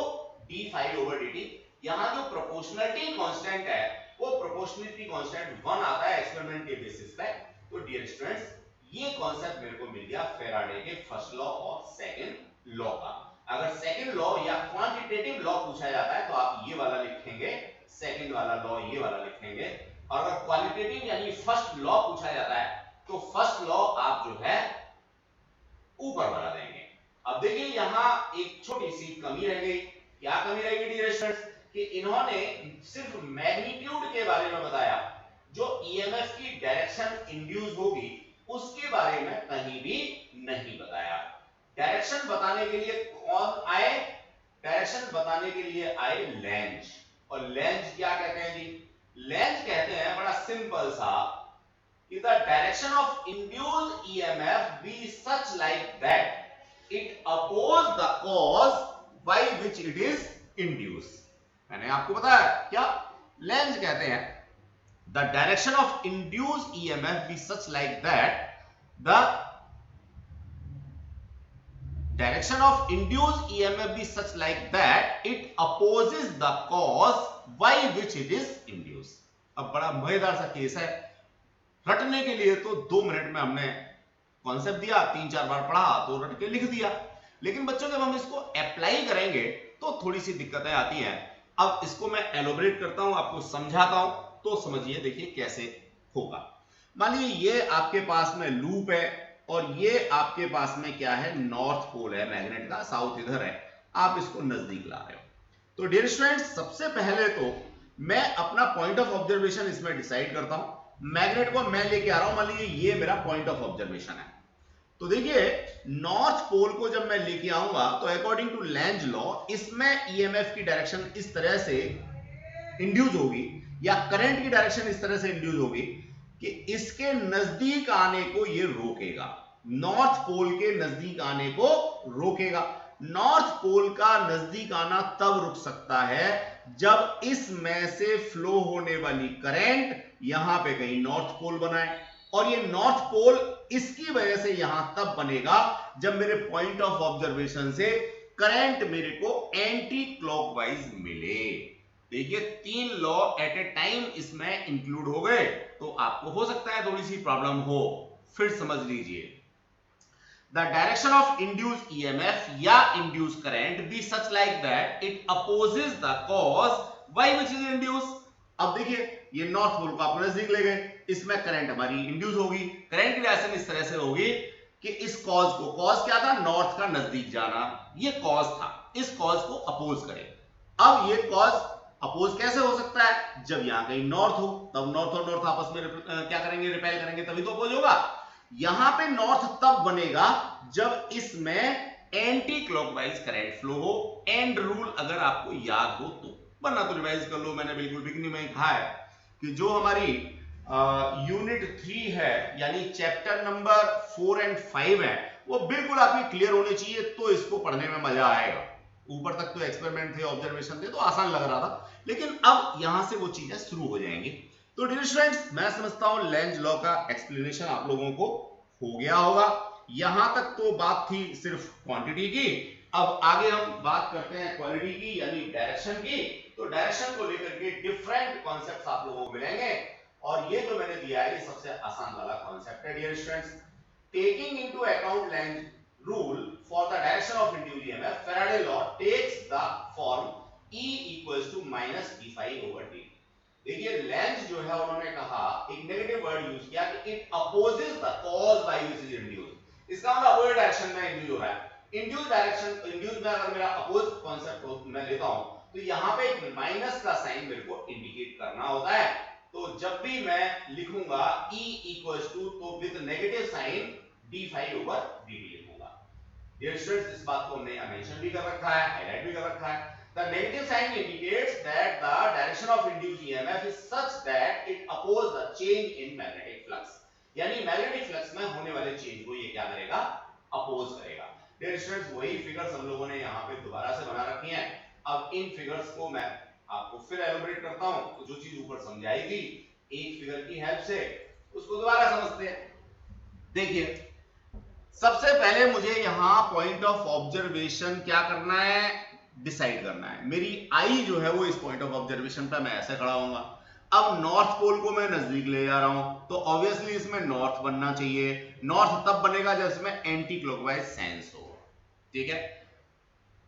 d∅/dt। यहां जो प्रोपोर्शनलिटी कांस्टेंट है वो प्रोपोर्शनलिटी कांस्टेंट 1 आता है एक्सपेरिमेंट के बेसिस पे। तो डियर स्टूडेंट्स ये कॉन्सेप्ट मेरे को मिल गया फेराडे के फर्स्ट लॉ और सेकंड लॉ का। अगर सेकंड लॉ या क्वांटिटेटिव लॉ पूछा जाता है तो आप ये वाला लिखेंगे, सेकंड वाला लॉ ये वाला लिखेंगे, और अगर क्वालिटेटिव यानी फर्स्ट लॉ पूछा जाता है तो फर्स्ट लॉ आप जो है ऊपर वाला देंगे। अब देखिए यहां एक छोटी सी कमी रह गई, क्या कमी रह गई डियर स्टूडेंट्स, कि इन्होंने सिर्फ मैग्नीट्यूड के बारे में बताया, जो ईएमएफ की डायरेक्शन इंड्यूस होगी उसके बारे में कहीं भी नहीं बताया। डायरेक्शन बताने के लिए कौन आए, डायरेक्शन बताने के लिए आए लेंज। और लेंज क्या कहते हैं जी, लेंज कहते हैं बड़ा सिंपल सा कि the direction of induced EMF be such like that it oppose the cause by which it is induced. मैंने आपको बताया क्या लेंज कहते हैं the direction of induced EMF be such like that the direction of induced EMF be such like that it opposes the cause by which it is induced. अब बड़ा मजेदार सा केस है, रटने के लिए तो 2 मिनट में हमने कॉन्सेप्ट दिया, 3-4 बार पढ़ा तो रट के लिख दिया, लेकिन बच्चों जब हम इसको अप्लाई करेंगे तो थोड़ी सी दिक्कतें आती हैं। अब इसको मैं एलोबरेट करता हूं, आपको समझाता हूं तो समझिए, देखिए कैसे होगा। मान लीजिए ये आपके पास में लूप है और ये आपके पास में क्या है, नॉर्थ पोल है मैग्नेट का, साउथ इधर है, आप इसको नजदीक ला रहे हो। तो डियर स्टूडेंट्स, सबसे पहले तो मैं अपना पॉइंट ऑफ ऑब्जर्वेशन इसमें डिसाइड करता हूं। मैग्नेट को मैं लेके आ रहा हूं, मान लीजिए ये मेरा पॉइंट ऑफ ऑब्जर्वेशन है। तो देखिए नॉर्थ पोल को जब मैं लेके आऊंगा तो अकॉर्डिंग टू लेंज लॉ इसमें ईएमएफ की डायरेक्शन इस तरह से इंड्यूस होगी या करंट की डायरेक्शन इस तरह से इंड्यूस होगी कि इसके नजदीक आने को ये रोकेगा, नॉर्थ पोल के नजदीक आने को रोकेगा। नॉर्थ पोल का नजदीक आना तब रुक सकता है जब इसमें से फ्लो होने वाली करंट यहां पे कहीं नॉर्थ पोल बनाए, और ये नॉर्थ पोल इसकी वजह से यहां तब बनेगा जब मेरे पॉइंट ऑफ ऑब्जर्वेशन से करंट मेरे को एंटी क्लॉकवाइज मिले। देखिए 3 लॉ एट ए टाइम इसमें इंक्लूड हो गए, तो आपको हो सकता है थोड़ी सी प्रॉब्लम हो, फिर समझ लीजिए। The direction of induced EMF या induced current be such like that it opposes the cause by which is induced। अब देखिए ये नॉर्थ पोल को आप नजदीक ले गए, इसमें करंट हमारी इंड्यूस होगी, करंट की डायरेक्शन इस तरह से होगी कि इस कॉज को, कॉज क्या था, नॉर्थ का नजदीक जाना, ये कॉज था, इस कॉज को अपोज करे। अब ये कॉज अपोज कैसे हो सकता है, जब यहां कहीं नॉर्थ हो, तब नॉर्थ और नॉर्थ आपस में क्या करेंगे, रिपेल करेंगे, तभी तो अपोज होगा। यहां पे नॉर्थ तब बनेगा जब इसमें एंटी क्लॉकवाइज करंट फ्लो हो, एंड रूल अगर आपको याद हो तो, वरना तो रिवाइज कर लो। मैंने बिल्कुल बिगिनिंग में कहा है कि जो हमारी यूनिट 3 है यानी चैप्टर नंबर 4 और 5 है, वो बिल्कुल आपकी क्लियर होने चाहिए, तो इसको पढ़ने में मजा आएगा। ऊपर तक तो एक्सपेरिमेंट थे, ऑब्जर्वेशन थे, तो आसान लग रहा था, लेकिन अब यहां से वो चीजें शुरू हो जाएंगी। तो डियर स्टूडेंट्स, मैं समझता हूं लेंज लॉ का एक्सप्लेनेशन आप लोगों को हो गया होगा। यहां तक तो बात थी सिर्फ क्वांटिटी की, अब आगे हम बात करते हैं क्वालिटी की यानी डायरेक्शन की। तो डायरेक्शन को लेकर के डिफरेंट कॉन्सेप्ट्स आप लोगों को मिलेंगे, और ये जो मैंने दिया है ये सबसे आसान वाला कॉन्सेप्ट है dear students. Taking into account Lenz rule for the direction of induced EMF, Faraday law takes the form E equals to minus d phi over dt। देखिए लेंज जो है उन्होंने कहा, एक नेगेटिव वर्ड यूज किया कि it opposes the cause by which is induced. इसका मतलब अपोजिट डायरेक्शन में इंड्यूस हो रहा है। इंड्यूस डायरेक्शन, इंड्यूस में अगर मेरा अपोज कांसेप्ट मैं लेता हूं तो यहां पे एक माइनस का साइन मेरे को इंडिकेट करना होता है। तो जब भी मैं लिखूंगा E इक्वल्स टू, तो with negative sign d phi over dt लिखूंगा। डियर स्टूडेंट्स, इस बात को हमने मेंशन भी कर रखा है, हाईलाइट भी कर रखा है। The negative sign indicates that the direction of induced EMF is such that it opposes the change in magnetic flux। यानी मैग्नेटिक फ्लक्स में होने वाले चेंज को ये क्या करेगा, अपोज करेगा। डियर स्टूडेंट्स, वही फिगर्स हम लोगों ने यहाँ पे दोबारा से बना रखी हैं। अब इन फिगर्स को मैं आपको फिर एलोबरेट करता हूँ, तो जो चीज ऊपर समझाई थी एक फिगर की हेल्प से, उसको दोबारा समझते हैं। देखिए सबसे पहले मुझे यहां पॉइंट ऑफ ऑब्जर्वेशन क्या करना है, डिसाइड करना है। मेरी आई जो है वो इस पॉइंट ऑफ ऑब्जर्वेशन पे मैं ऐसे खड़ा होऊंगा। अब नॉर्थ पोल को मैं नजदीक ले जा रहा हूं, तो ऑब्वियसली इसमें नॉर्थ बनना चाहिए। नॉर्थ तब बनेगा जब इसमें एंटी क्लॉकवाइज सेंस हो, ठीक है।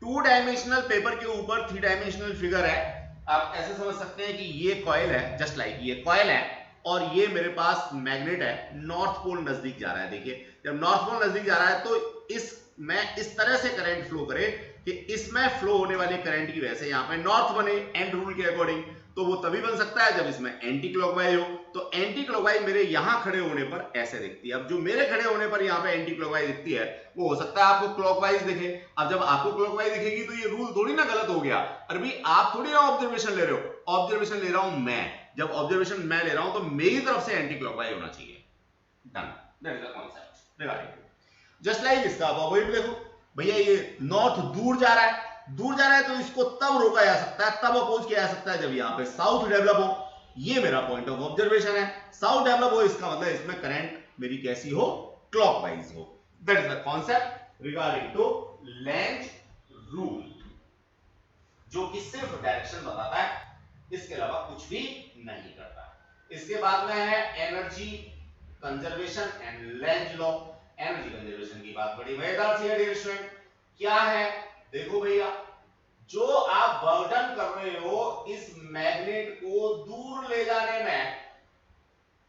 2 डायमेंशनल पेपर के ऊपर 3 डायमेंशनल फिगर है। आप ऐसे समझ सकते हैं कि ये कॉइल है, जस्ट लाइक ये कॉइल है, और ये मेरे पास मैग्नेट है, नॉर्थ पोल नजदीक जा रहा है। देखिए जब नॉर्थ पोल नजदीक जा रहा है तो इस तरह से करंट फ्लो करे कि इसमें फ्लो होने वाले करंट की वजह से यहाँ पे नॉर्थ बने एंड रूल के अकॉर्डिंग। तो वो तभी बन सकता है जब इसमें एंटी क्लॉकवाइज हो। तो एंटी क्लॉकवाइज मेरे यहां खड़े होने पर ऐसे दिखती है। अब जो मेरे खड़े होने पर यहाँ पे एंटी क्लॉकवाइज दिखती है, वो हो सकता है आपको क्लॉकवाइज दिखे। अब जब आपको क्लॉकवाइज दिखेगी तो ये रूल थोड़ी ना गलत हो गया, अरे आप थोड़ी ना ऑब्जर्वेशन ले रहे हो, ऑब्जर्वेशन ले रहा हूं मैं। जब ऑब्जर्वेशन मैं ले रहा हूं तो मेरी तरफ से एंटी क्लॉकवाइज होना चाहिए। Done, that is the concept regarding. Just like इसका अपोजिट देखो, भैया ये नॉर्थ दूर जा रहा है, दूर जा रहा है तो इसको तब रोका जा सकता है, तब अपोज किया जा सकता है जब यहाँ पे साउथ डेवलप हो। ये मेरा पॉइंट ऑफ ऑब्जर्वेशन है। साउथ डेवलप हो इसका मतलब इसमें करंट मेरी कैसी हो, क्लॉकवाइज हो। That is the concept regarding to Lenz rule, जो कि सिर्फ डायरेक्शन बताता है, इसके अलावा कुछ भी नहीं करता। इसके बाद में है energy conservation and Lenz law. Energy conservation की बात बड़ी मजेदार सी है डियर स्टूडेंट। क्या है, देखो भैया, जो आप बर्डन कर रहे हो इस मैग्नेट को दूर ले जाने में,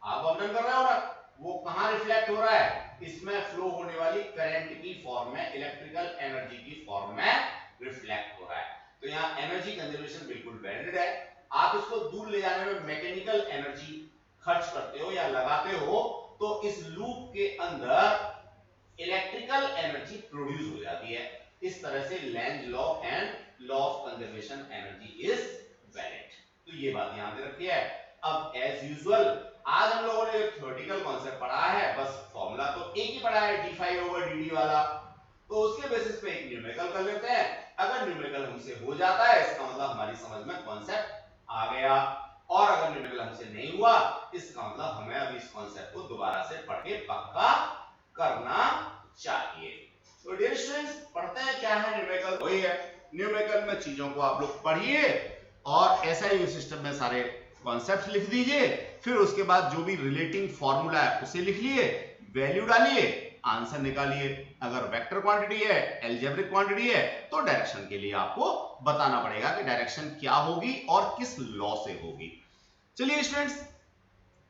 आप बर्डन कर रहे हो ना, वो कहां रिफ्लेक्ट हो रहा है, इसमें फ्लो होने वाली करंट की फॉर्म में, इलेक्ट्रिकल एनर्जी की फॉर्म में रिफ्लेक्ट हो रहा है। तो यहां एनर्जी कंजर्वेशन बिल्कुल वैलिड है। आप इसको दूर ले जाने में मैकेनिकल एनर्जी खर्च करते हो या लगाते हो, तो इस लूप के अंदर इलेक्ट्रिकल एनर्जी प्रोड्यूस हो जाती है। इस तरह से Lenz law and law of conservation energy is valid. तो ये बात यहां पे रखी है। अब एज यूजुअल आज हम लोगों ने थ्योरेटिकल कॉन्सेप्ट पढ़ा है, बस फॉर्मूला तो एक ही पढ़ा है d∅/dt वाला, तो उसके बेसिस पे एक न्यूमेरिकल कर लेते हैं। अगर न्यूमेरिकल हमसे हो जाता है इसका मतलब हमारी समझ में कॉन्सेप्ट आ गया, और अगर न्यूमेरिकल हमसे नहीं हुआ इसका मतलब हमें अभी इस कॉन्सेप्ट को दोबारा से पढ़ के पक्का करना चाहिए। तो डियर स्टूडेंट्स, पढ़ते हैं क्या है न्यूमेरिकल। वही है, न्यूमेरिकल में चीजों को आप लोग पढ़िए और SI सिस्टम में सारे कॉन्सेप्ट्स लिख दीजिए, फिर उसके बाद जो भी रिलेटिंग फॉर्मूला है उसे लिख लिए, वैल्यू डालिए, आंसर निकालिए। अगर वेक्टर क्वांटिटी है, अलजेब्रिक क्वांटिटी है, तो डायरेक्शन के लिए आपको बताना पड़ेगा कि डायरेक्शन क्या होगी और किस लॉ से होगी। चलिए स्टूडेंट्स,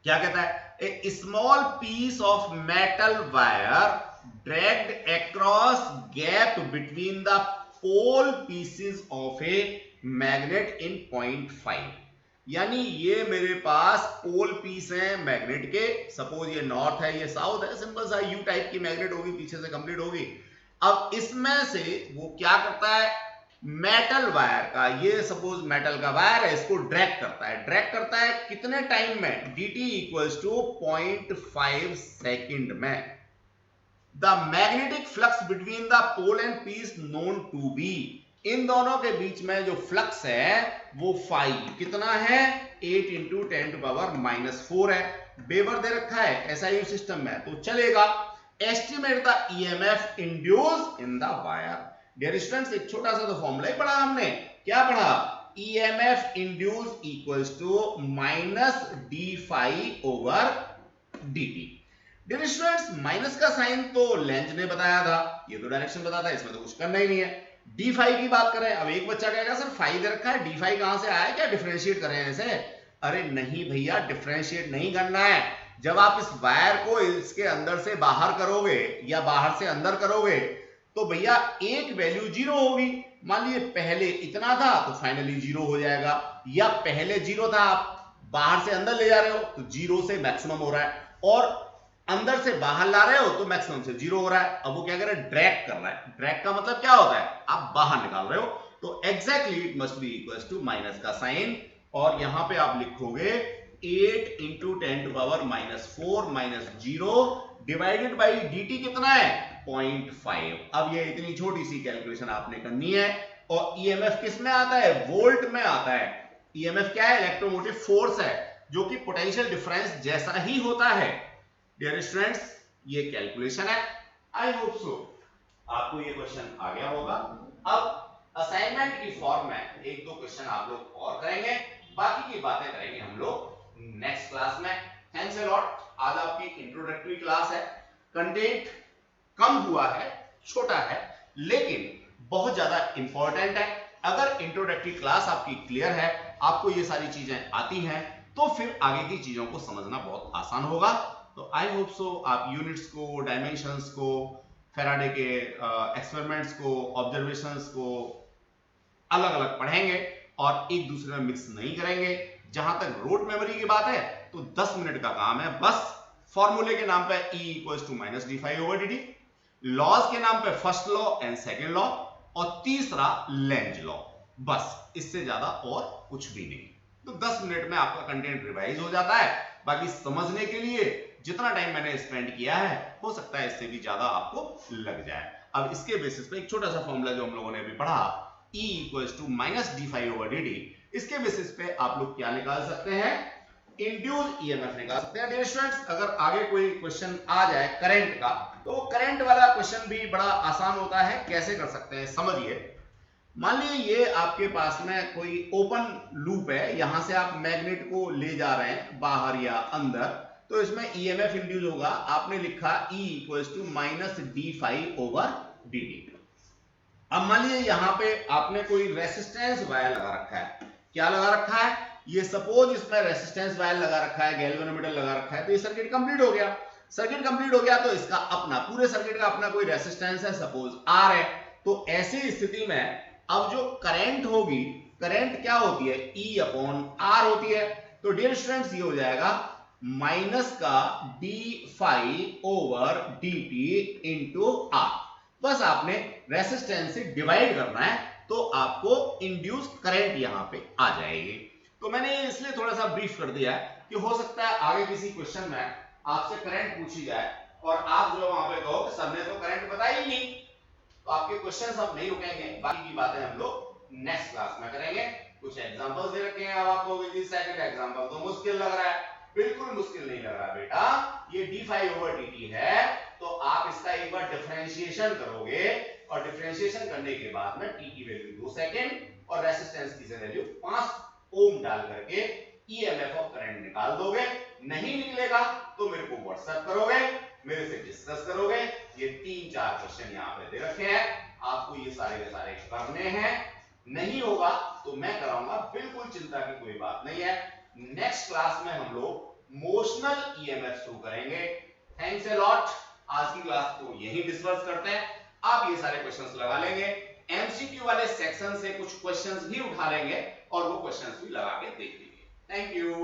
क्या कहता है, a small piece of metal wire dragged across gap between the pole pieces of a magnet in 0.5। यानी ये मेरे पास पोल पीस है मैग्नेट के, सपोज ये नॉर्थ है ये साउथ है, सिंपल सा यू टाइप की मैग्नेट होगी, पीछे से कंप्लीट होगी। अब इसमें से वो क्या करता है, मेटल वायर का, ये सपोज मेटल का वायर है, इसको ड्रैग करता है। ड्रैग करता है कितने टाइम में, dt इक्वल्स टू 0.5 सेकेंड में। The magnetic flux between the pole and piece known to be, इन दोनों के बीच में जो फ्लक्स है वो फाई कितना है, 8 इंटू 10⁻⁻4 है। वेबर दे रखा है SI सिस्टम में तो चलेगा। Estimate the EMF induce in the wire. Dear students, एक छोटा सा तो फॉर्मूला ही पढ़ा हमने, क्या पढ़ा, EMF induce equals to -d∅/dt। Dear students, minus का साइन तो लेंज ने बताया था, ये तो डायरेक्शन बताता है, इसमें तो कुछ करना ही नहीं है। d∅ की बात करें, अब एक बच्चा कहेगा सर फाई दे रखा है, d∅ कहां से आया, क्या डिफरेंशिएट करें ऐसे। अरे नहीं भैया, डिफरेंशिएट नहीं करना है। जब आप इस वायर को इसके अंदर से बाहर करोगे या बाहर से अंदर करोगे तो भैया एक वैल्यू 0 होगी। मान लीजिए पहले इतना था तो फाइनली 0 हो जाएगा, या पहले 0 था आप बाहर से अंदर ले जा रहे हो तो 0 से मैक्सिमम हो रहा है, और अंदर से बाहर ला रहे हो तो मैक्सिमम से 0 हो रहा है। अब वो क्या कर रहा है, ड्रैग कर रहा है। ड्रैग का मतलब क्या होता है, आप बाहर निकाल रहे हो, तो exactly it must be equals to minus का साइन, और यहां पे आप लिखोगे 8 into 10⁻⁻4 minus 0 divided by dt कितना है, 0.5। अब ये इतनी छोटी सी कैलकुलेशन आपने करनी है, और EMF किस में आता है, वोल्ट में आता है। EMF क्या है, इलेक्ट्रोमोटिव फोर्स है, जो कि पोटेंशियल डिफरेंस जैसा ही होता है। डियर स्टूडेंट्स, ये कैलकुलेशन है। आई होप सो आपको ये क्वेश्चन आ गया होगा। अब असाइनमेंट की फॉर्म में एक दो क्वेश्चन आप लोग और करेंगे, बाकी की बातें करेंगे हम लोग नेक्स्ट क्लास में। Thanks a lot. आज आपकी इंट्रोडक्टरी क्लास है, कंटेंट कम हुआ है, छोटा है, लेकिन बहुत ज्यादा इंपॉर्टेंट है। अगर इंट्रोडक्टरी क्लास आपकी क्लियर है, आपको ये सारी चीजें आती हैं, तो फिर आगे की चीजों को समझना बहुत आसान होगा। तो आई होप सो आप यूनिट्स को, डायमेंशंस को, फैराडे के एक्सपेरिमेंट्स को, ऑब्जर्वेशंस को अलग अलग पढ़ेंगे और एक दूसरे में मिक्स नहीं करेंगे। जहां तक रोट मेमोरी की बात है तो 10 मिनट का काम है, बस फॉर्मूले के नाम पे E equals to minus d∅/dt, laws के नाम पे first law and second law, और तीसरा लेंज लॉ, बस इससे ज्यादा और कुछ भी नहीं। तो 10 मिनट में आपका कंटेंट रिवाइज हो जाता है। बाकी समझने के लिए जितना टाइम मैंने स्पेंड किया है, हो सकता है इससे भी ज्यादा आपको लग जाए। अब इसके बेसिस पे एक छोटा सा फॉर्मूला जो हम लोगों ने अभी पढ़ा, E equals to minus d∅/dt, इसके बेसिस पे आप लोग क्या निकाल सकते हैं, इंड्यूस्ड ईएमएफ निकाल सकते हैं। डियर स्टूडेंट्स, अगर आगे कोई क्वेश्चन आ जाए करंट का, तो वो करंट वाला क्वेश्चन भी बड़ा आसान होता है। कैसे कर सकते हैं समझिए। मान लीजिए ये आपके पास में कोई ओपन लूप है, यहां से आप मैग्नेट को ले जा रहे हैं बाहर या अंदर, तो इसमें ईएमएफ इंड्यूस होगा। आपने लिखा E equals to minus d∅/dt। अब मान लीजिए यहां पे आपने कोई रेसिस्टेंस वायर लगा रखा है। क्या लगा रखा है, ये सपोज इसमें रेसिस्टेंस वायर लगा रखा है, गैल्वेनोमीटर लगा रखा है, तो ये सर्किट कंप्लीट हो गया। सर्किट कंप्लीट हो गया तो इसका अपना, पूरे सर्किट का अपना कोई रेसिस्टेंस है, सपोज R है। तो ऐसी स्थिति में अब जो करंट होगी, करंट क्या होती है, E/R होती है। तो डियर स्टूडेंट्स ये हो जाएगा माइनस का d∅/dt इंटू R। बस आपने रेसिस्टेंस से डिवाइड करना है तो आपको इंड्यूस करंट यहां पे आ जाएगी। तो मैंने इसलिए थोड़ा सा ब्रीफ कर दिया है कि हो सकता है आगे किसी क्वेश्चन में आपसे करंट पूछी जाए और आप जो वहां पे कहो कि सर ने तो करंट बताया ही नहीं, तो आपके क्वेश्चन अब नहीं रुकेंगे। बाकी की बातें हम लोग नेक्स्ट क्लास में करेंगे। कुछ एग्जांपल्स दे रखे हैं, अब आपको सेकंड एग्जांपल तो मुश्किल लग रहा है, बिल्कुल मुश्किल नहीं लग रहा बेटा। ये d∅/dt है, तो आप इसका एक बार डिफरेंशिएशन करोगे और डिफरेंशिएशन करने के बाद में t की वैल्यू 2 सेकंड और रेजिस्टेंस की वैल्यू 5 ओम डाल करके ईएमएफ ऑफ करंट निकाल दोगे। नहीं निकलेगा तो मेरे को व्हाट्सएप करोगे, मेरे से डिस्कस करोगे। ये 3-4 क्वेश्चन यहाँ पे दे रखे हैं, आपको ये सारे के सारे करने हैं। नहीं होगा तो मैं कराऊंगा, बिल्कुल चिंता की कोई बात नहीं है। नेक्स्ट क्लास में हम लोग मोशनल ईएमएफ शुरू करेंगे। Thanks a lot. आज की क्लास को यहीं डिस्कस करते हैं। आप ये सारे क्वेश्चंस लगा लेंगे, एमसीक्यू वाले सेक्शन से कुछ क्वेश्चंस भी उठा लेंगे और वो क्वेश्चंस भी लगा के देख लीजिए। Thank you.